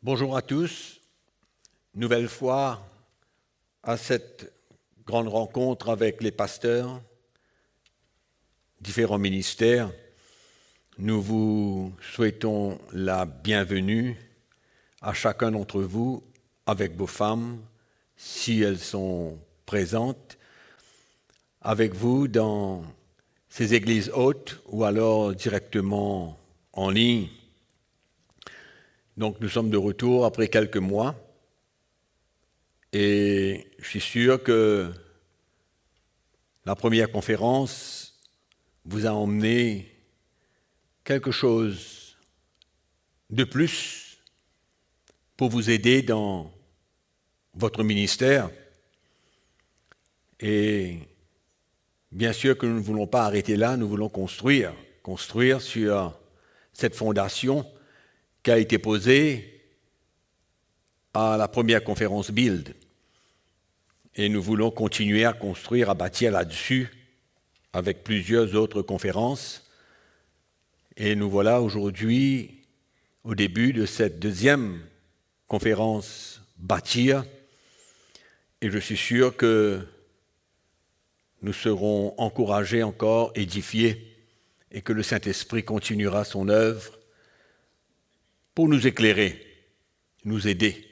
Bonjour à tous, nouvelle fois à cette grande rencontre avec les pasteurs, différents ministères. Nous vous souhaitons la bienvenue à chacun d'entre vous avec vos femmes, si elles sont présentes, avec vous dans ces églises hautes ou alors directement en ligne. Donc nous sommes de retour après quelques mois et je suis sûr que la première conférence vous a emmené quelque chose de plus pour vous aider dans votre ministère. Et bien sûr que nous ne voulons pas arrêter là, nous voulons construire sur cette fondation qui a été posée à la première conférence Build. Et nous voulons continuer à construire, à bâtir là-dessus avec plusieurs autres conférences. Et nous voilà aujourd'hui au début de cette deuxième conférence Bâtir. Et je suis sûr que nous serons encouragés encore, édifiés, et que le Saint-Esprit continuera son œuvre pour nous éclairer, nous aider.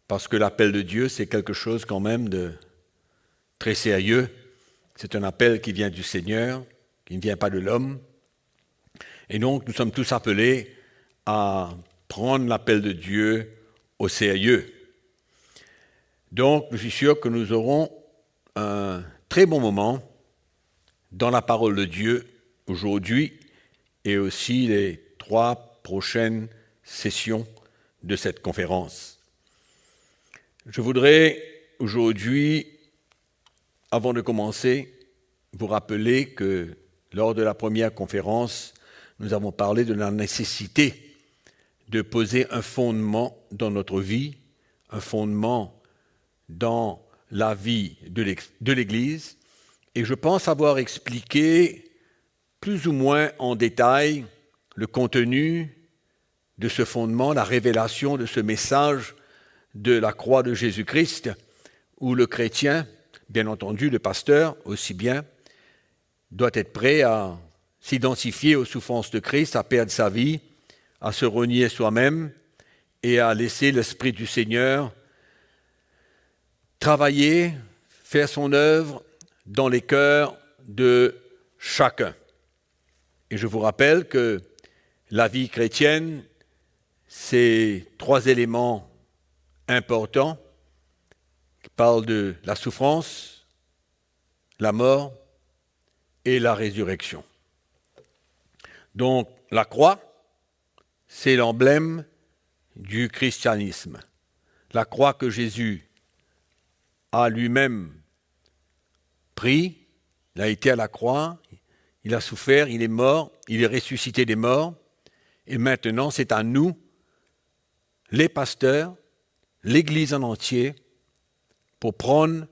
Parce que l'appel de Dieu, c'est quelque chose quand même de très sérieux. C'est un appel qui vient du Seigneur, qui ne vient pas de l'homme. Et donc, nous sommes tous appelés à prendre l'appel de Dieu au sérieux. Donc, je suis sûr que nous aurons un très bon moment dans la parole de Dieu aujourd'hui et aussi les 3 prochaines sessions de cette conférence. Je voudrais aujourd'hui, avant de commencer, vous rappeler que lors de la première conférence, nous avons parlé de la nécessité de poser un fondement dans notre vie, un fondement dans la vie de l'Église, et je pense avoir expliqué plus ou moins en détail le contenu de ce fondement, la révélation de ce message de la croix de Jésus-Christ, où le chrétien, bien entendu le pasteur aussi bien, doit être prêt à s'identifier aux souffrances de Christ, à perdre sa vie, à se renier soi-même et à laisser l'Esprit du Seigneur travailler, faire son œuvre dans les cœurs de chacun. Et je vous rappelle que la vie chrétienne, c'est 3 éléments importants qui parlent de la souffrance, la mort et la résurrection. Donc, la croix, c'est l'emblème du christianisme. La croix que Jésus a lui-même pris, il a été à la croix, il a souffert, il est mort, il est ressuscité des morts, et maintenant c'est à nous, les pasteurs, l'Église en entier, pour prendre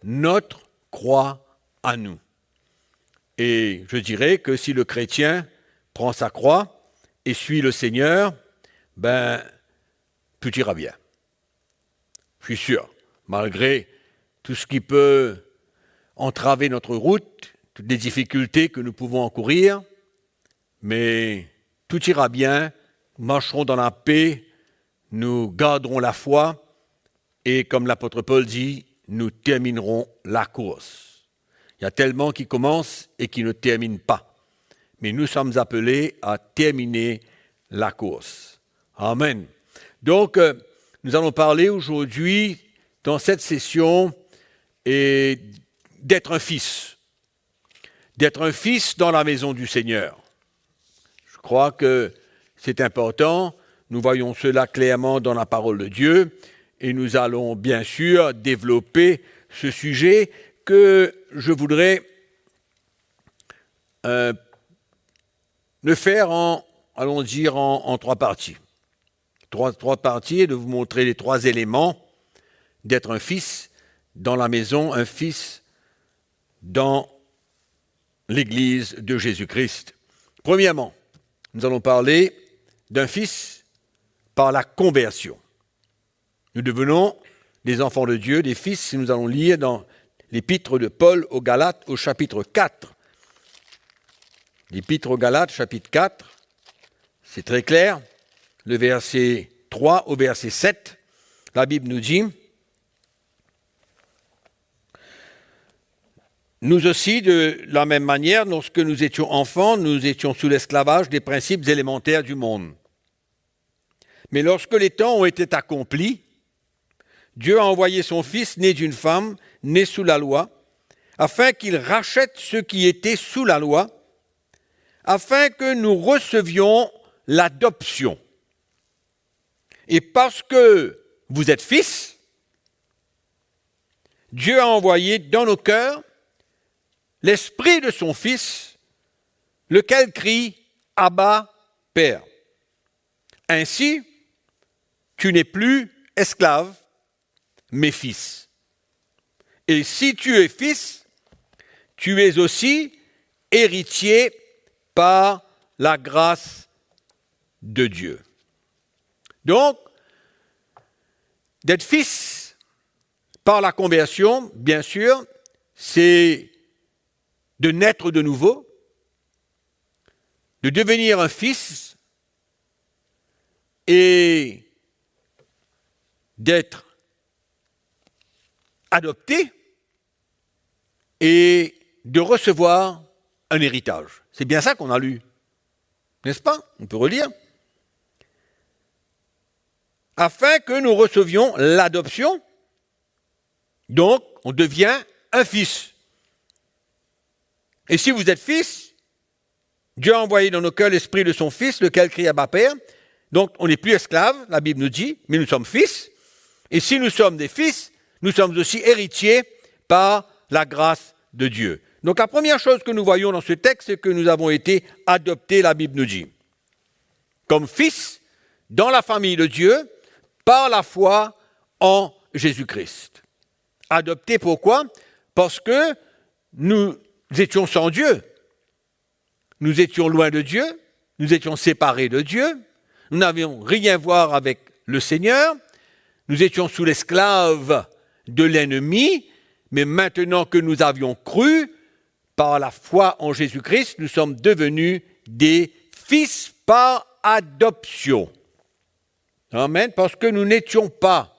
notre croix à nous. Et je dirais que si le chrétien prend sa croix et suit le Seigneur, tout ira bien. Je suis sûr, malgré tout ce qui peut entraver notre route, toutes les difficultés que nous pouvons encourir, mais tout ira bien, nous marcherons dans la paix, nous garderons la foi et comme l'apôtre Paul dit, nous terminerons la course. Il y a tellement qui commencent et qui ne terminent pas. Mais nous sommes appelés à terminer la course. Amen. Donc, nous allons parler aujourd'hui, dans cette session, d'être un fils. D'être un fils dans la maison du Seigneur. Je crois que c'est important. Nous voyons cela clairement dans la parole de Dieu. Et nous allons bien sûr développer ce sujet que je voudrais le faire en 3 parties. Trois parties et de vous montrer les 3 éléments d'être un fils dans la maison, un fils dans l'Église de Jésus-Christ. Premièrement, nous allons parler d'un fils par la conversion. Nous devenons des enfants de Dieu, des fils, si nous allons lire dans l'épître de Paul aux Galates au chapitre 4. L'épître aux Galates, chapitre 4, c'est très clair. Le verset 3 au verset 7, la Bible nous dit « Nous aussi, de la même manière, lorsque nous étions enfants, nous étions sous l'esclavage des principes élémentaires du monde. Mais lorsque les temps ont été accomplis, Dieu a envoyé son Fils, né d'une femme, né sous la loi, afin qu'il rachète ceux qui étaient sous la loi, afin que nous recevions l'adoption. Et parce que vous êtes fils, Dieu a envoyé dans nos cœurs l'esprit de son Fils, lequel crie « Abba, Père ». Ainsi, tu n'es plus esclave, mais fils. Et si tu es fils, tu es aussi héritier par la grâce de Dieu. Donc, d'être fils par la conversion, bien sûr, c'est de naître de nouveau, de devenir un fils et d'être adopté et de recevoir un héritage. C'est bien ça qu'on a lu, n'est-ce pas? On peut relire. Afin que nous recevions l'adoption, donc on devient un fils. Et si vous êtes fils, Dieu a envoyé dans nos cœurs l'esprit de son Fils, lequel crie Abba Père. Donc on n'est plus esclaves, la Bible nous dit, mais nous sommes fils. Et si nous sommes des fils, nous sommes aussi héritiers par la grâce de Dieu. Donc la première chose que nous voyons dans ce texte, c'est que nous avons été adoptés, la Bible nous dit, comme fils dans la famille de Dieu, par la foi en Jésus-Christ. Adoptés pourquoi? Parce que nous étions sans Dieu. Nous étions loin de Dieu, nous étions séparés de Dieu, nous n'avions rien à voir avec le Seigneur, nous étions sous l'esclave de l'ennemi, mais maintenant que nous avions cru, par la foi en Jésus-Christ, nous sommes devenus des fils par adoption. Amen, parce que nous n'étions pas.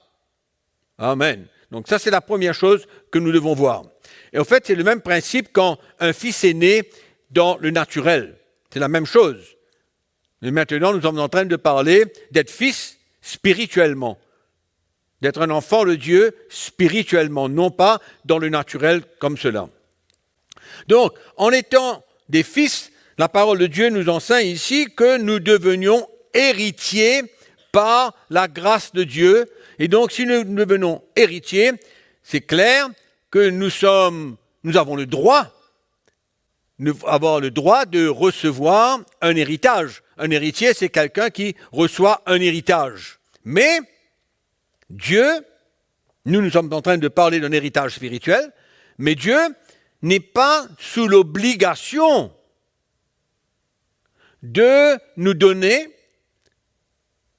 Amen. Donc ça, c'est la première chose que nous devons voir. Et en fait, c'est le même principe quand un fils est né dans le naturel. C'est la même chose. Mais maintenant, nous sommes en train de parler d'être fils spirituellement. D'être un enfant de Dieu spirituellement, non pas dans le naturel comme cela. Donc, en étant des fils, la parole de Dieu nous enseigne ici que nous devenions héritiers par la grâce de Dieu. Et donc, si nous devenons héritiers, c'est clair que nous avons le droit de recevoir un héritage. Un héritier, c'est quelqu'un qui reçoit un héritage. Mais Dieu, nous sommes en train de parler d'un héritage spirituel, mais Dieu n'est pas sous l'obligation de nous donner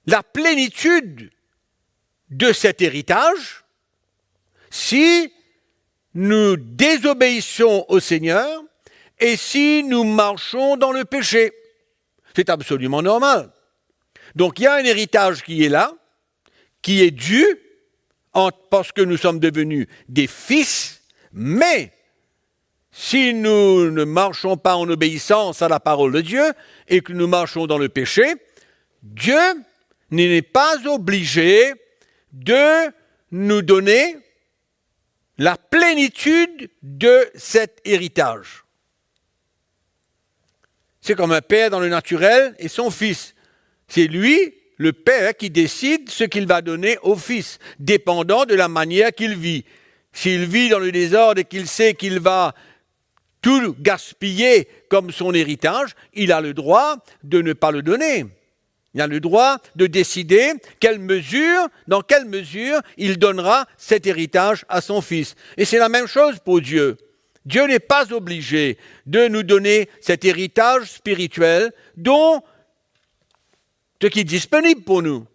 la plénitude de cet héritage si nous désobéissons au Seigneur et si nous marchons dans le péché. C'est absolument normal. Donc il y a un héritage qui est là, qui est dû parce que nous sommes devenus des fils, mais si nous ne marchons pas en obéissance à la parole de Dieu et que nous marchons dans le péché, Dieu n'est pas obligé de nous donner la plénitude de cet héritage. C'est comme un père dans le naturel et son fils. C'est lui, le père, qui décide ce qu'il va donner au fils, dépendant de la manière qu'il vit. S'il vit dans le désordre et qu'il sait qu'il va tout gaspiller comme son héritage, il a le droit de ne pas le donner. Il a le droit de décider dans quelle mesure il donnera cet héritage à son fils. Et c'est la même chose pour Dieu. Dieu n'est pas obligé de nous donner cet héritage spirituel dont ce qui est disponible pour nous.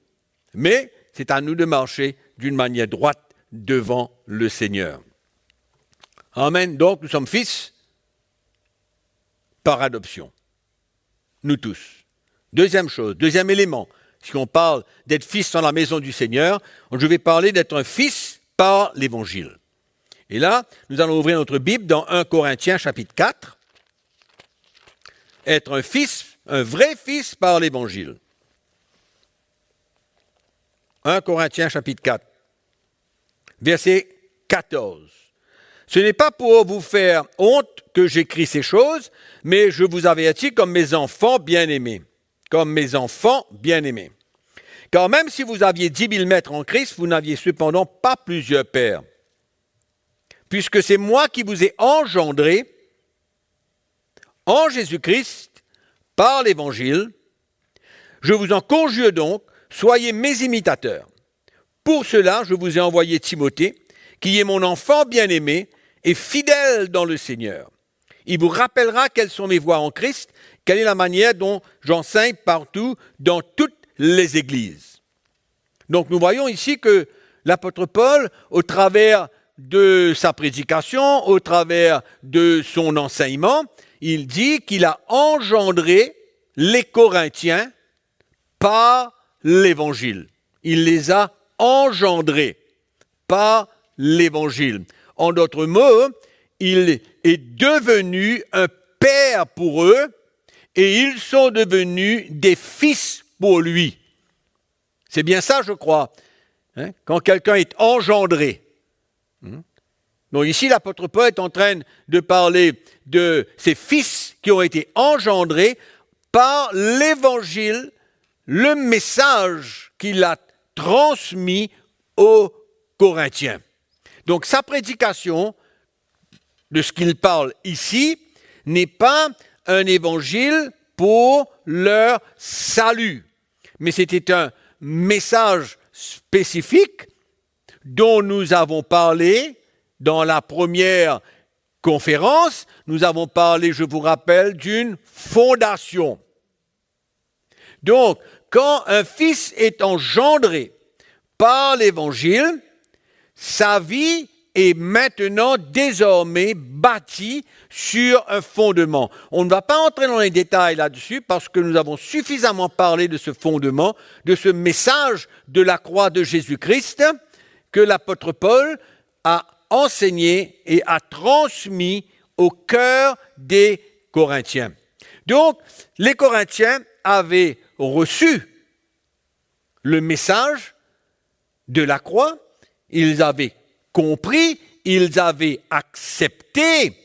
Mais c'est à nous de marcher d'une manière droite devant le Seigneur. Amen. Donc, nous sommes fils par adoption. Nous tous. Deuxième chose, deuxième élément. Si on parle d'être fils dans la maison du Seigneur, je vais parler d'être un fils par l'Évangile. Et là, nous allons ouvrir notre Bible dans 1 Corinthiens chapitre 4. Être un fils, un vrai fils par l'Évangile. 1 Corinthiens chapitre 4, verset 14. Ce n'est pas pour vous faire honte que j'écris ces choses, mais je vous avertis comme mes enfants bien-aimés. Comme mes enfants bien-aimés. Car même si vous aviez 10 000 maîtres en Christ, vous n'aviez cependant pas plusieurs pères. Puisque c'est moi qui vous ai engendré en Jésus-Christ par l'Évangile, je vous en conjure donc, soyez mes imitateurs. Pour cela, je vous ai envoyé Timothée, qui est mon enfant bien-aimé et fidèle dans le Seigneur. Il vous rappellera quelles sont mes voies en Christ, quelle est la manière dont j'enseigne partout dans toutes les églises. Donc nous voyons ici que l'apôtre Paul, au travers de sa prédication, au travers de son enseignement, il dit qu'il a engendré les Corinthiens par l'Évangile. Il les a engendrés par l'Évangile. En d'autres mots, il est devenu un père pour eux et ils sont devenus des fils pour lui. C'est bien ça, je crois, quand quelqu'un est engendré. Donc ici, l'apôtre Paul est en train de parler de ses fils qui ont été engendrés par l'Évangile, le message qu'il a transmis aux Corinthiens. Donc sa prédication, de ce qu'il parle ici, n'est pas un évangile pour leur salut, mais c'était un message spécifique dont nous avons parlé dans la première conférence. Nous avons parlé, je vous rappelle, d'une fondation. Donc, quand un fils est engendré par l'Évangile, sa vie est maintenant désormais bâtie sur un fondement. On ne va pas entrer dans les détails là-dessus parce que nous avons suffisamment parlé de ce fondement, de ce message de la croix de Jésus-Christ que l'apôtre Paul a enseigné et a transmis au cœur des Corinthiens. Donc, les Corinthiens avaient reçu le message de la croix, ils avaient compris, ils avaient accepté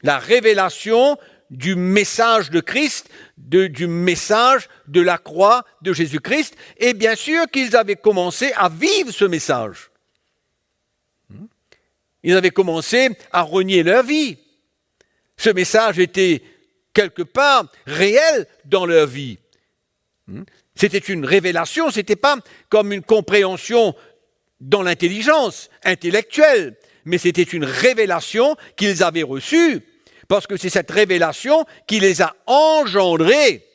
la révélation du message de Christ, du message de la croix de Jésus-Christ, et bien sûr qu'ils avaient commencé à vivre ce message. Ils avaient commencé à renier leur vie. Ce message était quelque part réel dans leur vie. C'était une révélation, ce n'était pas comme une compréhension dans l'intelligence intellectuelle, mais c'était une révélation qu'ils avaient reçue, parce que c'est cette révélation qui les a engendrés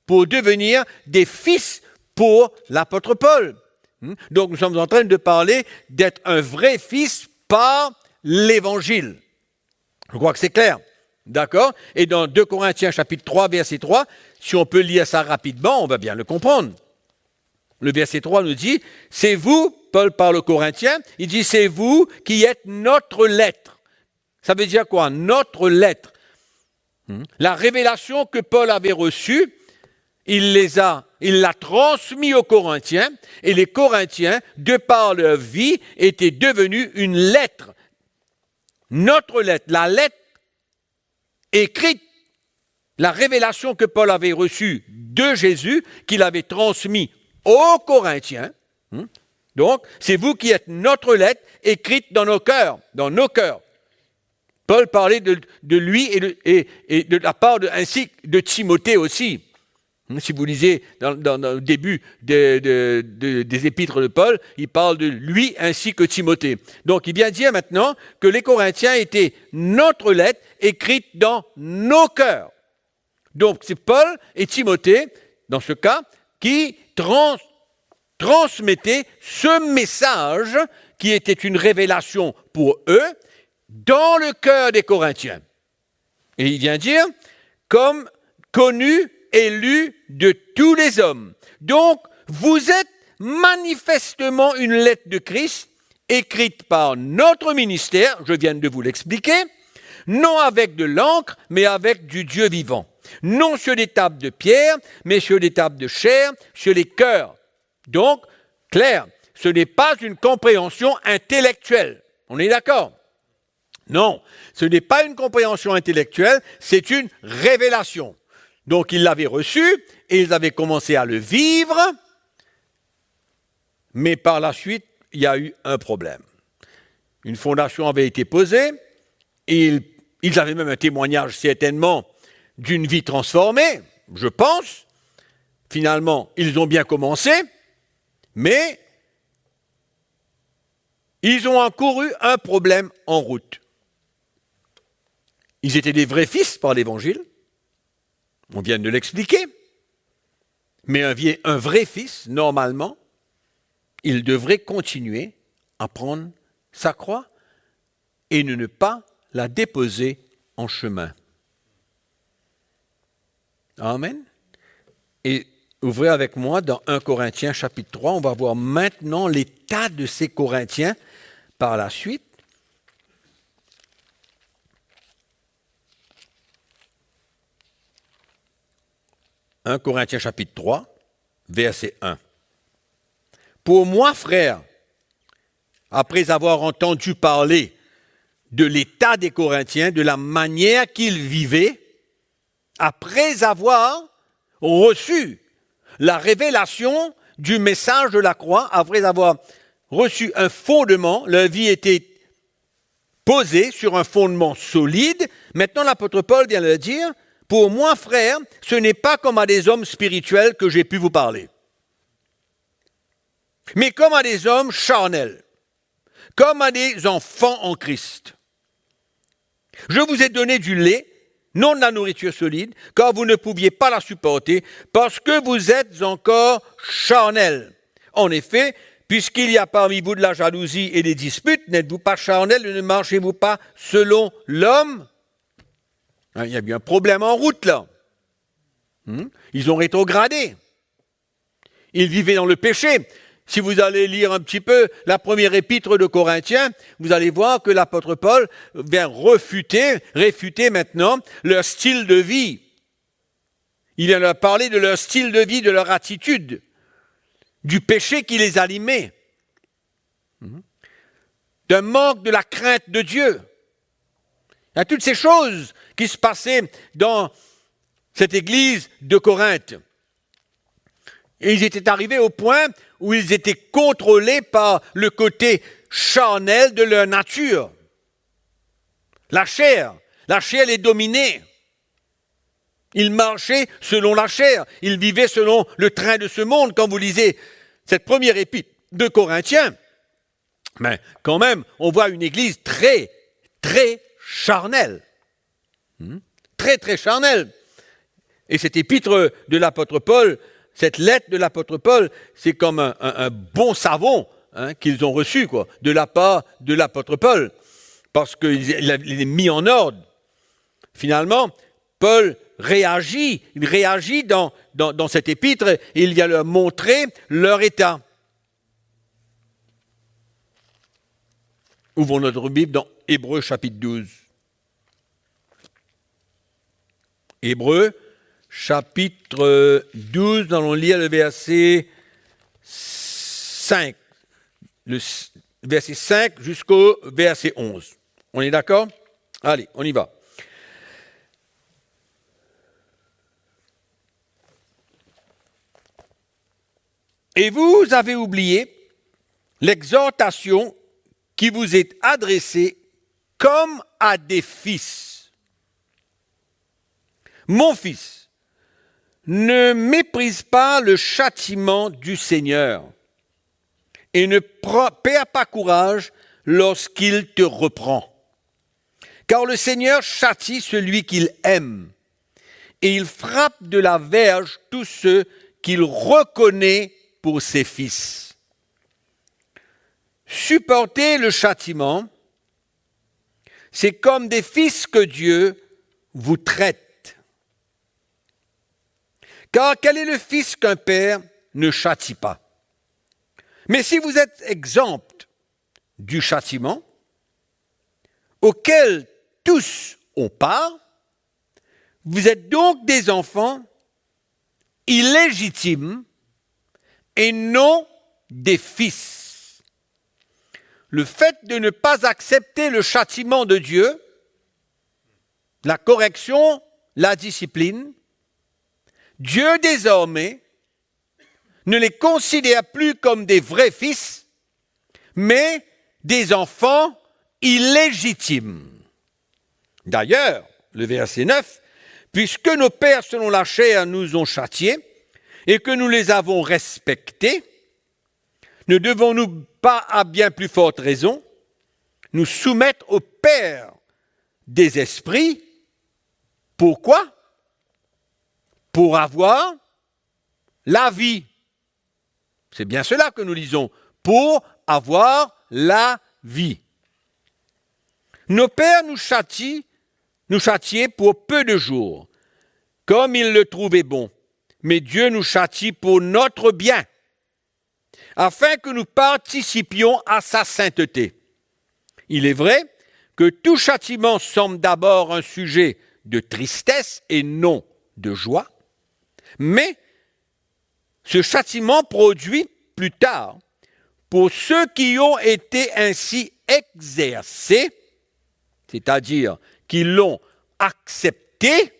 pour devenir des fils pour l'apôtre Paul. Donc nous sommes en train de parler d'être un vrai fils par l'Évangile. Je crois que c'est clair. D'accord? Et dans 2 Corinthiens chapitre 3, verset 3, si on peut lire ça rapidement, on va bien le comprendre. Le verset 3 nous dit, c'est vous, Paul parle aux Corinthiens, il dit, c'est vous qui êtes notre lettre. Ça veut dire quoi? Notre lettre. La révélation que Paul avait reçue, il l'a transmis aux Corinthiens, et les Corinthiens, de par leur vie, étaient devenus une lettre. Notre lettre, la lettre écrite, la révélation que Paul avait reçue de Jésus, qu'il avait transmis aux Corinthiens. Donc, c'est vous qui êtes notre lettre écrite dans nos cœurs, Paul parlait de lui et de la part ainsi de Timothée aussi. Si vous lisez dans le début des épîtres de Paul, il parle de lui ainsi que Timothée. Donc il vient dire maintenant que les Corinthiens étaient notre lettre écrite dans nos cœurs. Donc c'est Paul et Timothée, dans ce cas, qui transmettait ce message qui était une révélation pour eux dans le cœur des Corinthiens. Et il vient dire, comme connu et lu de tous les hommes. Donc, vous êtes manifestement une lettre de Christ écrite par notre ministère, je viens de vous l'expliquer, non avec de l'encre, mais avec du Dieu vivant. Non sur des tables de pierre, mais sur des tables de chair, sur les cœurs. Donc, clair, ce n'est pas une compréhension intellectuelle. On est d'accord? Non, ce n'est pas une compréhension intellectuelle, c'est une révélation. Donc, ils l'avaient reçu et ils avaient commencé à le vivre, mais par la suite, il y a eu un problème. Une fondation avait été posée, et ils avaient même un témoignage certainement d'une vie transformée, je pense. Finalement, ils ont bien commencé, mais ils ont encouru un problème en route. Ils étaient des vrais fils par l'Évangile, on vient de l'expliquer, mais un vrai fils, normalement, il devrait continuer à prendre sa croix et ne pas la déposer en chemin. Amen. Et ouvrez avec moi dans 1 Corinthiens chapitre 3, on va voir maintenant l'état de ces Corinthiens par la suite. 1 Corinthiens chapitre 3, verset 1. Pour moi, frères, après avoir entendu parler de l'état des Corinthiens, de la manière qu'ils vivaient, après avoir reçu la révélation du message de la croix, après avoir reçu un fondement, leur vie était posée sur un fondement solide. Maintenant, l'apôtre Paul vient leur dire, pour moi, frères, ce n'est pas comme à des hommes spirituels que j'ai pu vous parler, mais comme à des hommes charnels, comme à des enfants en Christ. Je vous ai donné du lait, non de la nourriture solide, car vous ne pouviez pas la supporter, parce que vous êtes encore charnels. En effet, puisqu'il y a parmi vous de la jalousie et des disputes, n'êtes-vous pas charnels et ne marchez-vous pas selon l'homme? Il y a eu un problème en route, là. Ils ont rétrogradé. Ils vivaient dans le péché. Si vous allez lire un petit peu la première épître de Corinthiens, vous allez voir que l'apôtre Paul vient réfuter maintenant leur style de vie. Il vient leur parler de leur style de vie, de leur attitude, du péché qui les animait, d'un manque de la crainte de Dieu. Il y a toutes ces choses qui se passaient dans cette église de Corinthe. Et ils étaient arrivés au point où ils étaient contrôlés par le côté charnel de leur nature. La chair les dominait. Ils marchaient selon la chair, ils vivaient selon le train de ce monde. Quand vous lisez cette première épître de Corinthiens, mais quand même, on voit une église très, très charnelle. Très, très charnelle. Et cette épître de l'apôtre Paul, cette lettre de l'apôtre Paul, c'est comme un bon savon qu'ils ont reçu de la part de l'apôtre Paul, parce qu'il est mis en ordre. Finalement, Paul réagit dans cette épître et il vient leur montrer leur état. Ouvrons notre Bible dans Hébreux chapitre 12. Hébreux chapitre 12, nous allons lire le verset 5. Le verset 5 jusqu'au verset 11. On est d'accord? Allez, on y va. Et vous avez oublié l'exhortation qui vous est adressée comme à des fils. Mon fils, ne méprise pas le châtiment du Seigneur et ne perds pas courage lorsqu'il te reprend. Car le Seigneur châtie celui qu'il aime et il frappe de la verge tous ceux qu'il reconnaît pour ses fils. Supporter le châtiment, c'est comme des fils que Dieu vous traite. Car quel est le fils qu'un père ne châtie pas? Mais si vous êtes exempt du châtiment, auquel tous ont part, vous êtes donc des enfants illégitimes et non des fils. Le fait de ne pas accepter le châtiment de Dieu, la correction, la discipline, Dieu désormais ne les considère plus comme des vrais fils, mais des enfants illégitimes. D'ailleurs, le verset 9, « Puisque nos pères selon la chair nous ont châtiés et que nous les avons respectés, ne devons-nous pas à bien plus forte raison nous soumettre au Père des esprits? Pourquoi? Pour avoir la vie. » C'est bien cela que nous lisons. Pour avoir la vie. Nos pères nous châtiaient pour peu de jours, comme ils le trouvaient bon. Mais Dieu nous châtie pour notre bien, afin que nous participions à sa sainteté. Il est vrai que tout châtiment semble d'abord un sujet de tristesse et non de joie, mais ce châtiment produit plus tard, pour ceux qui ont été ainsi exercés, c'est-à-dire qui l'ont accepté,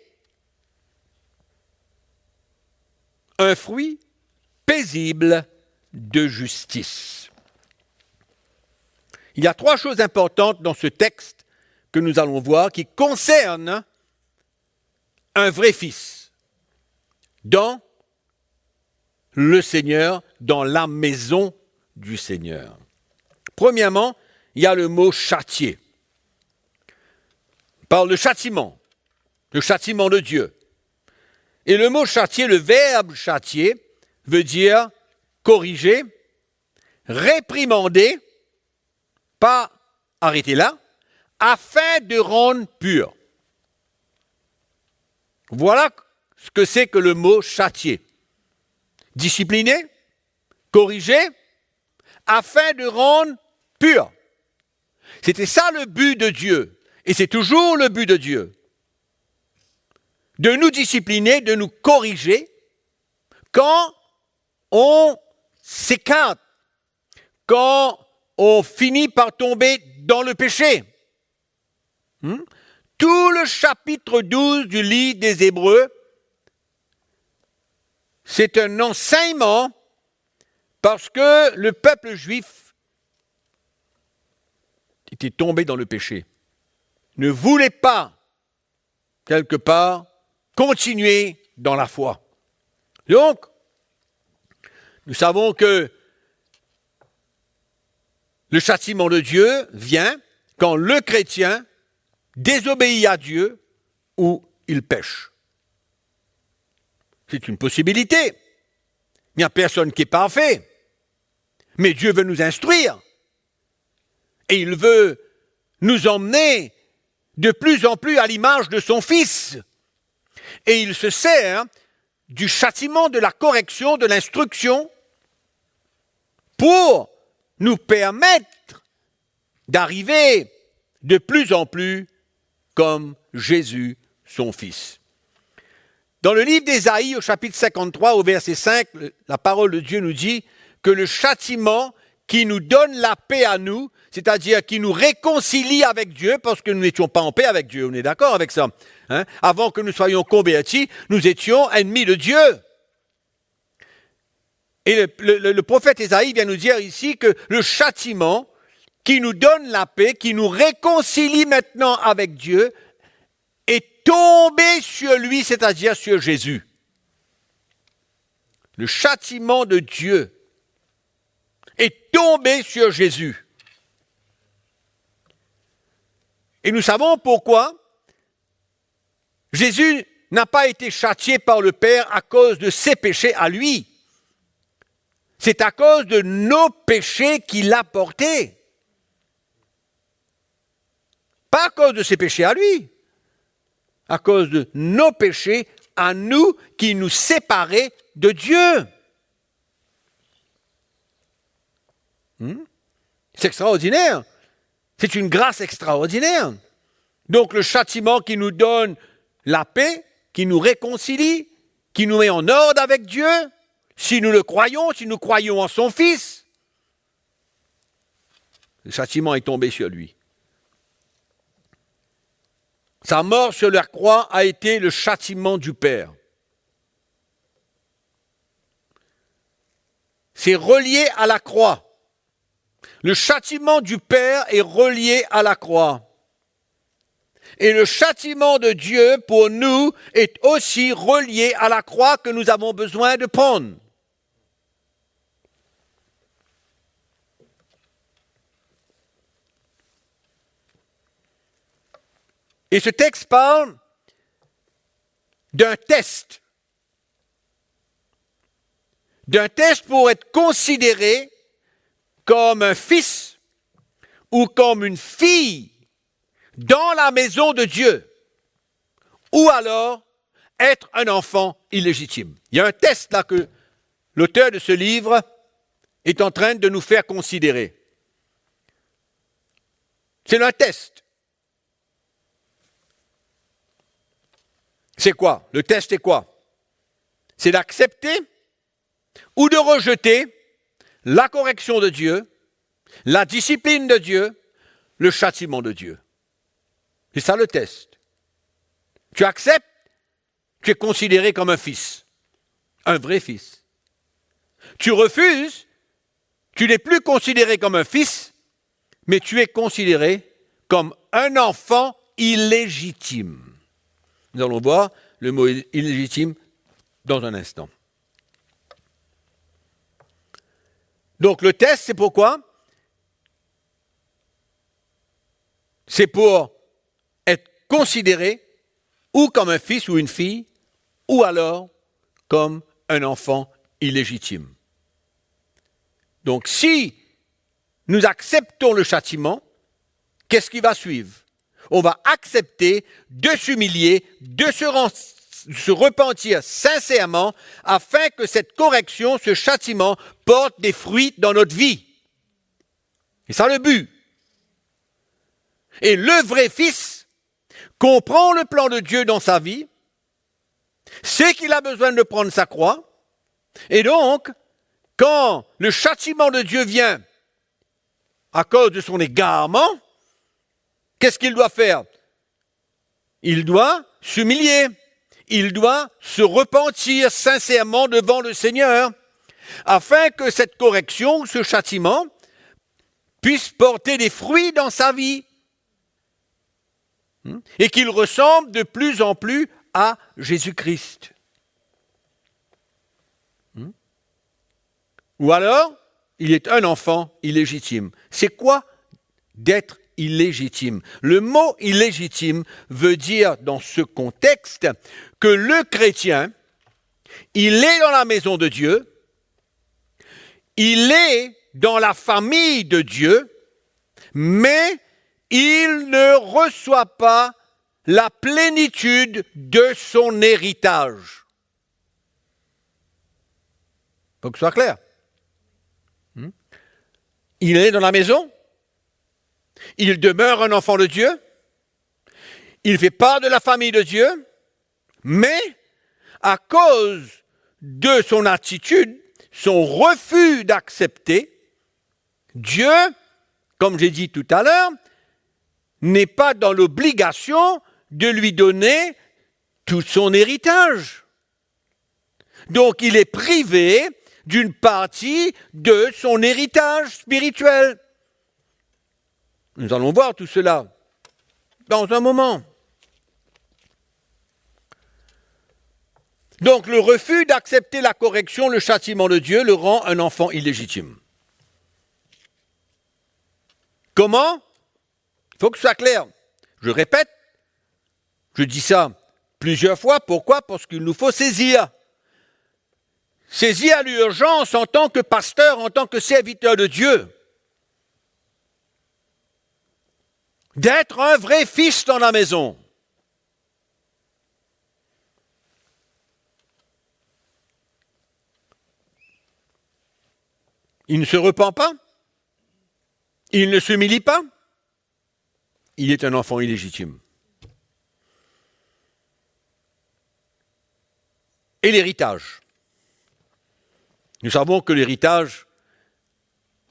un fruit paisible de justice. Il y a 3 choses importantes dans ce texte que nous allons voir qui concernent un vrai fils dans le Seigneur, dans la maison du Seigneur. Premièrement, il y a le mot châtier. On parle de châtiment de Dieu. Et le mot châtier, le verbe châtier, veut dire corriger, réprimander, pas arrêter là, afin de rendre pur. Voilà ce que c'est que le mot châtier. Discipliner, corriger, afin de rendre pur. C'était ça le but de Dieu, et c'est toujours le but de Dieu. De nous discipliner, de nous corriger, quand on s'écarte, quand on finit par tomber dans le péché. Tout le chapitre 12 du livre des Hébreux, c'est un enseignement parce que le peuple juif était tombé dans le péché, ne voulait pas, quelque part, continuer dans la foi. Donc, nous savons que le châtiment de Dieu vient quand le chrétien désobéit à Dieu ou il pêche. C'est une possibilité. Il n'y a personne qui est parfait. Mais Dieu veut nous instruire. Et il veut nous emmener de plus en plus à l'image de son Fils. Et il se sert du châtiment, de la correction, de l'instruction pour nous permettre d'arriver de plus en plus comme Jésus, son Fils. Dans le livre d'Ésaïe, au chapitre 53, au verset 5, la parole de Dieu nous dit que le châtiment qui nous donne la paix à nous, c'est-à-dire qui nous réconcilie avec Dieu, parce que nous n'étions pas en paix avec Dieu, on est d'accord avec ça. Avant que nous soyons convertis, nous étions ennemis de Dieu. Et le prophète Ésaïe vient nous dire ici que le châtiment qui nous donne la paix, qui nous réconcilie maintenant avec Dieu, est tombé sur lui, c'est-à-dire sur Jésus. Le châtiment de Dieu est tombé sur Jésus. Et nous savons pourquoi Jésus n'a pas été châtié par le Père à cause de ses péchés à lui. C'est à cause de nos péchés qu'il l'a porté. Pas à cause de ses péchés à lui. À cause de nos péchés à nous qui nous séparaient de Dieu. C'est extraordinaire. C'est une grâce extraordinaire. Donc le châtiment qui nous donne la paix, qui nous réconcilie, qui nous met en ordre avec Dieu, si nous le croyons, si nous croyons en son Fils, le châtiment est tombé sur lui. Sa mort sur la croix a été le châtiment du Père. C'est relié à la croix. Le châtiment du Père est relié à la croix. Et le châtiment de Dieu pour nous est aussi relié à la croix que nous avons besoin de prendre. Et ce texte parle d'un test. D'un test pour être considéré comme un fils ou comme une fille dans la maison de Dieu, ou alors être un enfant illégitime. Il y a un test là que l'auteur de ce livre est en train de nous faire considérer. C'est un test. C'est quoi? Le test est quoi? C'est d'accepter ou de rejeter la correction de Dieu, la discipline de Dieu, le châtiment de Dieu. C'est ça le test. Tu acceptes, tu es considéré comme un fils, un vrai fils. Tu refuses, tu n'es plus considéré comme un fils, mais tu es considéré comme un enfant illégitime. Nous allons voir le mot illégitime dans un instant. Donc le test, c'est pourquoi? C'est pour être considéré ou comme un fils ou une fille, ou alors comme un enfant illégitime. Donc si nous acceptons le châtiment, qu'est-ce qui va suivre? On va accepter de s'humilier, de se repentir sincèrement, afin que cette correction, ce châtiment, porte des fruits dans notre vie. C'est ça le but. Et le vrai fils comprend le plan de Dieu dans sa vie, sait qu'il a besoin de prendre sa croix, et donc, quand le châtiment de Dieu vient à cause de son égarement, qu'est-ce qu'il doit faire? Il doit s'humilier. Il doit se repentir sincèrement devant le Seigneur, afin que cette correction, ce châtiment, puisse porter des fruits dans sa vie. Et qu'il ressemble de plus en plus à Jésus-Christ. Ou alors, il est un enfant illégitime. C'est quoi d'être illégitime? Le mot illégitime veut dire dans ce contexte que le chrétien, il est dans la maison de Dieu, il est dans la famille de Dieu, mais il ne reçoit pas la plénitude de son héritage. Il faut que ce soit clair. Il est dans la maison, il demeure un enfant de Dieu, il fait part de la famille de Dieu, mais à cause de son attitude, son refus d'accepter, Dieu, comme j'ai dit tout à l'heure, n'est pas dans l'obligation de lui donner tout son héritage. Donc il est privé d'une partie de son héritage spirituel. Nous allons voir tout cela dans un moment. Donc le refus d'accepter la correction, le châtiment de Dieu, le rend un enfant illégitime. Comment? Il faut que ce soit clair. Je répète, je dis ça plusieurs fois. Pourquoi? Parce qu'il nous faut saisir. saisi à l'urgence en tant que pasteur, en tant que serviteur de Dieu, d'être un vrai fils dans la maison. Il ne se repent pas, il ne s'humilie pas, il est un enfant illégitime. Et l'héritage. Nous savons que l'héritage,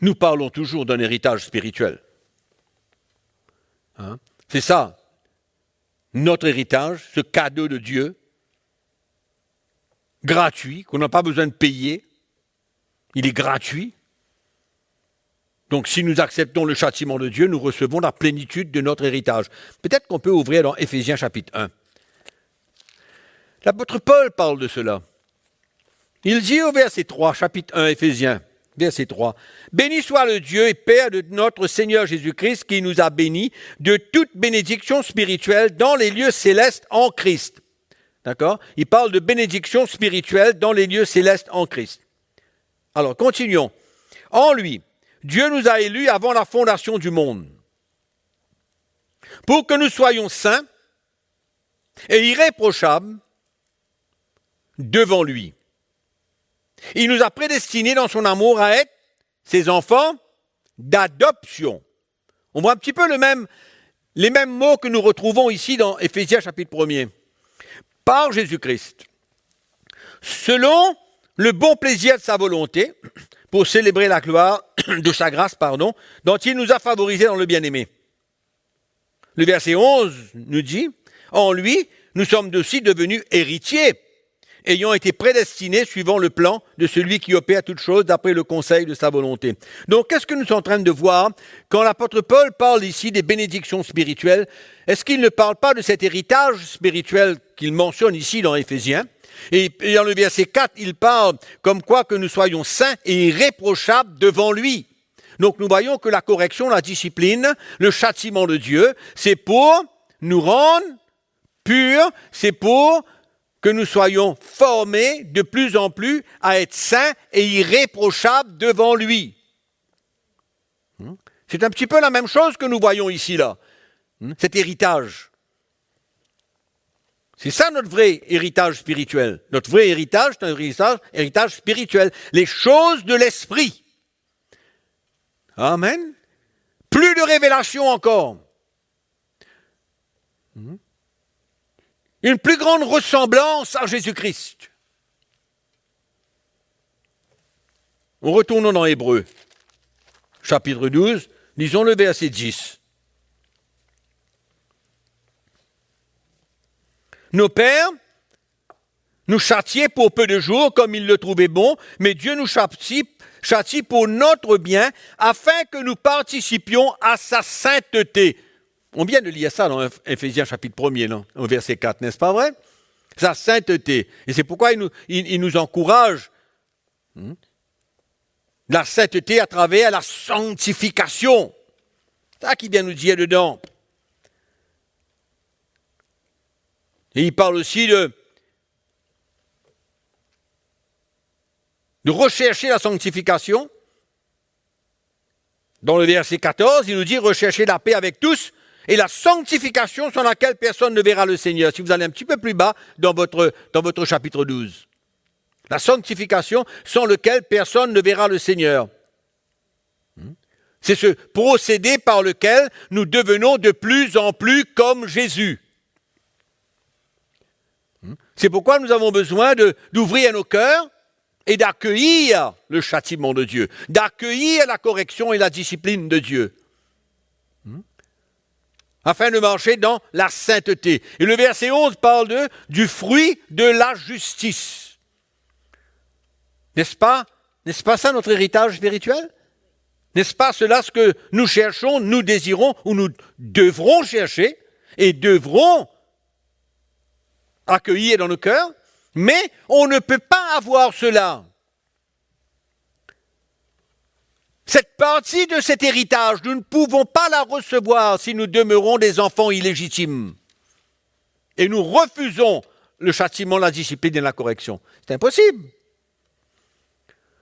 nous parlons toujours d'un héritage spirituel. Hein? C'est ça, notre héritage, ce cadeau de Dieu, gratuit, qu'on n'a pas besoin de payer, il est gratuit. Donc si nous acceptons le châtiment de Dieu, nous recevons la plénitude de notre héritage. Peut-être qu'on peut ouvrir dans Éphésiens chapitre 1. L'apôtre Paul parle de cela. Il dit au verset 3, chapitre 1, Éphésiens, verset 3, « Béni soit le Dieu et Père de notre Seigneur Jésus-Christ qui nous a bénis de toute bénédiction spirituelle dans les lieux célestes en Christ. » D'accord? Il parle de bénédiction spirituelle dans les lieux célestes en Christ. Alors, continuons. « En lui, Dieu nous a élus avant la fondation du monde, pour que nous soyons saints et irréprochables devant lui. Il nous a prédestinés dans son amour à être ses enfants d'adoption. » On voit un petit peu les mêmes mots que nous retrouvons ici dans Éphésiens chapitre 1er. Par Jésus-Christ, selon le bon plaisir de sa volonté, pour célébrer la gloire de sa grâce, dont il nous a favorisés dans le bien-aimé. Le verset 11 nous dit, « En lui, nous sommes aussi devenus héritiers, ayant été prédestinés suivant le plan de celui qui opère toutes choses d'après le conseil de sa volonté. » Donc, qu'est-ce que nous sommes en train de voir quand l'apôtre Paul parle ici des bénédictions spirituelles? Est-ce qu'il ne parle pas de cet héritage spirituel qu'il mentionne ici dans Éphésiens? Et dans le verset 4, il parle comme quoi que nous soyons saints et irréprochables devant lui. Donc nous voyons que la correction, la discipline, le châtiment de Dieu, c'est pour nous rendre purs, c'est pour que nous soyons formés de plus en plus à être saints et irréprochables devant lui. C'est un petit peu la même chose que nous voyons ici, là, cet héritage. C'est ça notre vrai héritage spirituel. Notre vrai héritage, c'est un héritage spirituel. Les choses de l'esprit. Amen. Plus de révélation encore. Une plus grande ressemblance à Jésus-Christ. On retourne dans Hébreux, chapitre 12, lisons le verset 10. Nos pères nous châtiaient pour peu de jours comme ils le trouvaient bon, mais Dieu nous châtie pour notre bien, afin que nous participions à sa sainteté. On vient de lire ça dans Éphésiens chapitre 1er, non? Au verset 4, n'est-ce pas vrai? Sa sainteté. Et c'est pourquoi il nous encourage la sainteté à travers la sanctification. C'est ça qu'il vient nous dire dedans. Et il parle aussi de rechercher la sanctification. Dans le verset 14, il nous dit « Recherchez la paix avec tous et la sanctification sans laquelle personne ne verra le Seigneur. » Si vous allez un petit peu plus bas dans votre chapitre 12. La sanctification sans laquelle personne ne verra le Seigneur. C'est ce procédé par lequel nous devenons de plus en plus comme Jésus. C'est pourquoi nous avons besoin d'ouvrir nos cœurs et d'accueillir le châtiment de Dieu, d'accueillir la correction et la discipline de Dieu, afin de marcher dans la sainteté. Et le verset 11 parle du fruit de la justice. N'est-ce pas ça notre héritage spirituel? N'est-ce pas cela ce que nous cherchons, nous désirons, ou nous devrons chercher et devrons accueillir dans nos cœurs, mais on ne peut pas avoir cela. Cette partie de cet héritage, nous ne pouvons pas la recevoir si nous demeurons des enfants illégitimes. Et nous refusons le châtiment, la discipline et la correction. C'est impossible.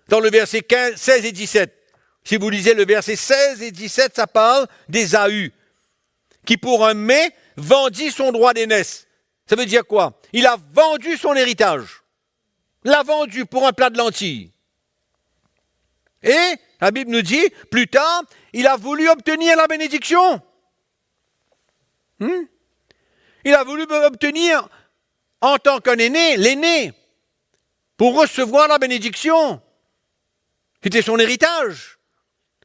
dans le verset 16 et 17. Si vous lisez le verset 16 et 17, ça parle d'Ésaü, qui pour un mets vendit son droit d'aînesse. Ça veut dire quoi? Il a vendu son héritage. L'a vendu pour un plat de lentilles. Et la Bible nous dit, plus tard, il a voulu obtenir la bénédiction. Il a voulu obtenir, en tant qu'un aîné, l'aîné, pour recevoir la bénédiction. C'était son héritage.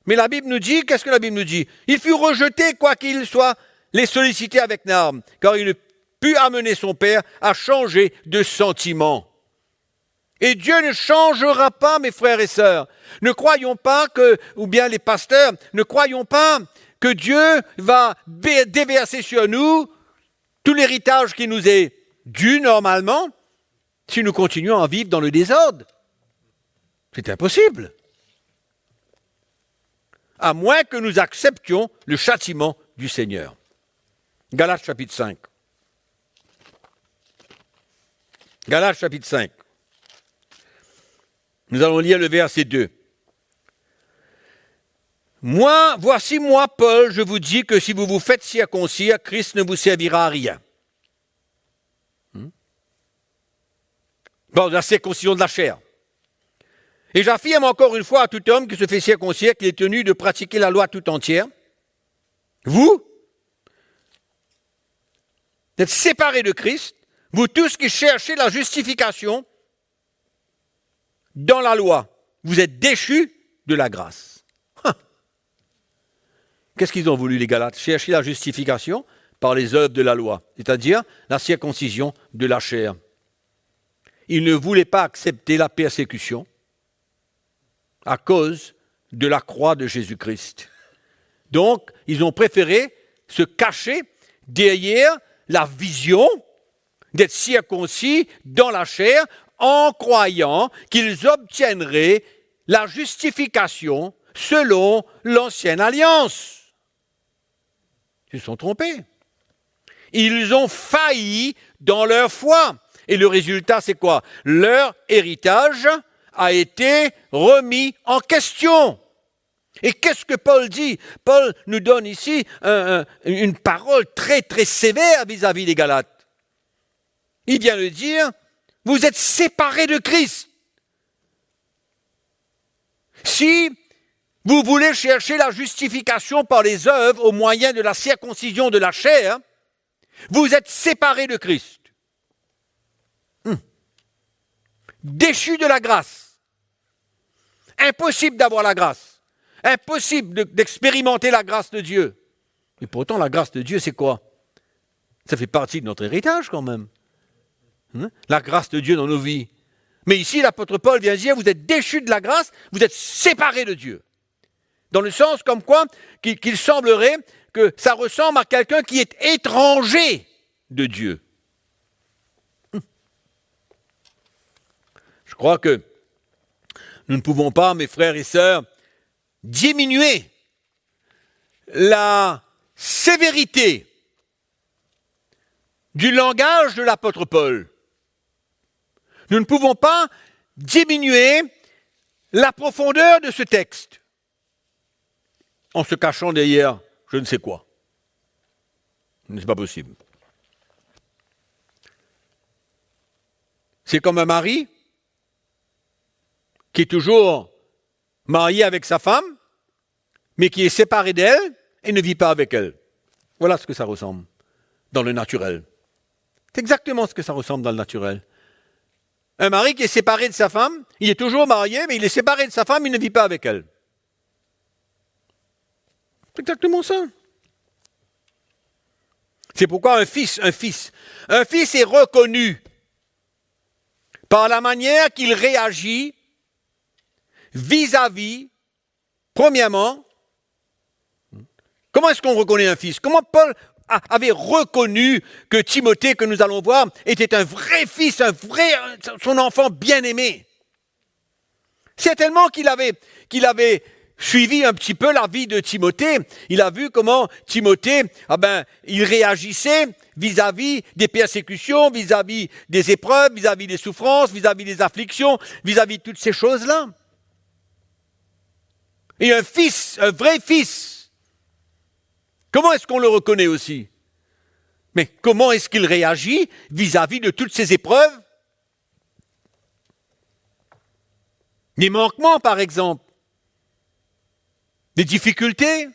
Mais la Bible nous dit, qu'est-ce que la Bible nous dit? Il fut rejeté, quoi qu'il soit, les solliciter avec Naam, car il ne put amener son père à changer de sentiment. Et Dieu ne changera pas, mes frères et sœurs. Ne croyons pas que, ou bien les pasteurs, ne croyons pas que Dieu va déverser sur nous tout l'héritage qui nous est dû normalement si nous continuons à vivre dans le désordre. C'est impossible. À moins que nous acceptions le châtiment du Seigneur. Galates chapitre 5. Galates chapitre 5. Nous allons lire le verset 2. Voici moi, Paul, je vous dis que si vous vous faites circoncire, Christ ne vous servira à rien. Bon, la circoncision de la chair. Et j'affirme encore une fois à tout homme qui se fait circoncire qu'il est tenu de pratiquer la loi tout entière. Vous êtes séparés de Christ, vous tous qui cherchez la justification dans la loi, vous êtes déchus de la grâce. Qu'est-ce qu'ils ont voulu, les Galates? Chercher la justification par les œuvres de la loi, c'est-à-dire la circoncision de la chair. Ils ne voulaient pas accepter la persécution à cause de la croix de Jésus-Christ. Donc, ils ont préféré se cacher derrière la vision d'être circoncis dans la chair en croyant qu'ils obtiendraient la justification selon l'ancienne alliance. Ils se sont trompés. Ils ont failli dans leur foi. Et le résultat, c'est quoi? Leur héritage a été remis en question. Et qu'est-ce que Paul dit? Paul nous donne ici une parole très très sévère vis-à-vis des Galates. Il vient de dire, vous êtes séparés de Christ. Si vous voulez chercher la justification par les œuvres au moyen de la circoncision de la chair, vous êtes séparés de Christ. Déchus de la grâce. Impossible d'avoir la grâce. Impossible d'expérimenter la grâce de Dieu. Et pourtant, la grâce de Dieu, c'est quoi? Ça fait partie de notre héritage quand même. La grâce de Dieu dans nos vies. Mais ici, l'apôtre Paul vient dire, vous êtes déchus de la grâce, vous êtes séparés de Dieu. Dans le sens comme quoi, qu'il semblerait que ça ressemble à quelqu'un qui est étranger de Dieu. Je crois que nous ne pouvons pas, mes frères et sœurs, diminuer la sévérité du langage de l'apôtre Paul. Nous ne pouvons pas diminuer la profondeur de ce texte en se cachant derrière je ne sais quoi. Ce n'est pas possible. C'est comme un mari qui est toujours marié avec sa femme, mais qui est séparé d'elle et ne vit pas avec elle. Voilà ce que ça ressemble dans le naturel. C'est exactement ce que ça ressemble dans le naturel. Un mari qui est séparé de sa femme, il est toujours marié, mais il est séparé de sa femme, il ne vit pas avec elle. C'est exactement ça. C'est pourquoi un fils est reconnu par la manière qu'il réagit vis-à-vis, premièrement, comment est-ce qu'on reconnaît un fils? Comment Paul avait reconnu que Timothée, que nous allons voir, était un vrai fils, son enfant bien-aimé? C'est tellement qu'il avait suivi un petit peu la vie de Timothée. Il a vu comment Timothée, il réagissait vis-à-vis des persécutions, vis-à-vis des épreuves, vis-à-vis des souffrances, vis-à-vis des afflictions, vis-à-vis de toutes ces choses-là. Et un fils, un vrai fils, comment est-ce qu'on le reconnaît aussi? Mais comment est-ce qu'il réagit vis-à-vis de toutes ces épreuves? Des manquements, par exemple. Des difficultés.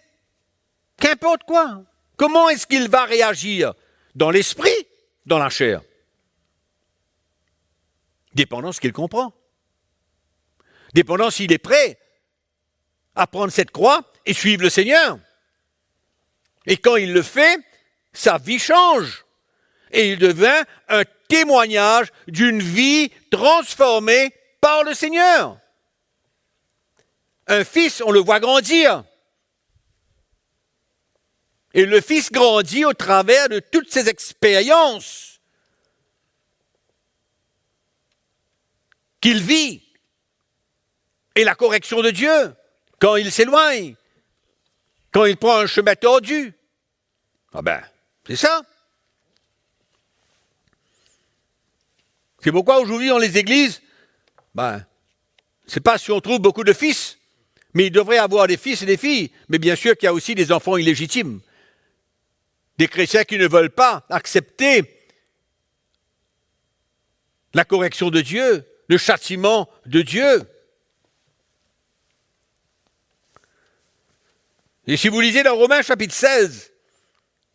Qu'importe quoi. Comment est-ce qu'il va réagir? Dans l'esprit, dans la chair? Dépendant de ce qu'il comprend. Dépendant s'il est prêt à prendre cette croix et suivre le Seigneur. Et quand il le fait, sa vie change. Et il devient un témoignage d'une vie transformée par le Seigneur. Un fils, on le voit grandir. Et le fils grandit au travers de toutes ces expériences qu'il vit. Et la correction de Dieu, quand il s'éloigne, quand il prend un chemin tordu. Ah ben, c'est ça. C'est pourquoi aujourd'hui dans les églises, c'est pas si on trouve beaucoup de fils, mais il devrait y avoir des fils et des filles. Mais bien sûr qu'il y a aussi des enfants illégitimes. Des chrétiens qui ne veulent pas accepter la correction de Dieu, le châtiment de Dieu. Et si vous lisez dans Romains chapitre 16,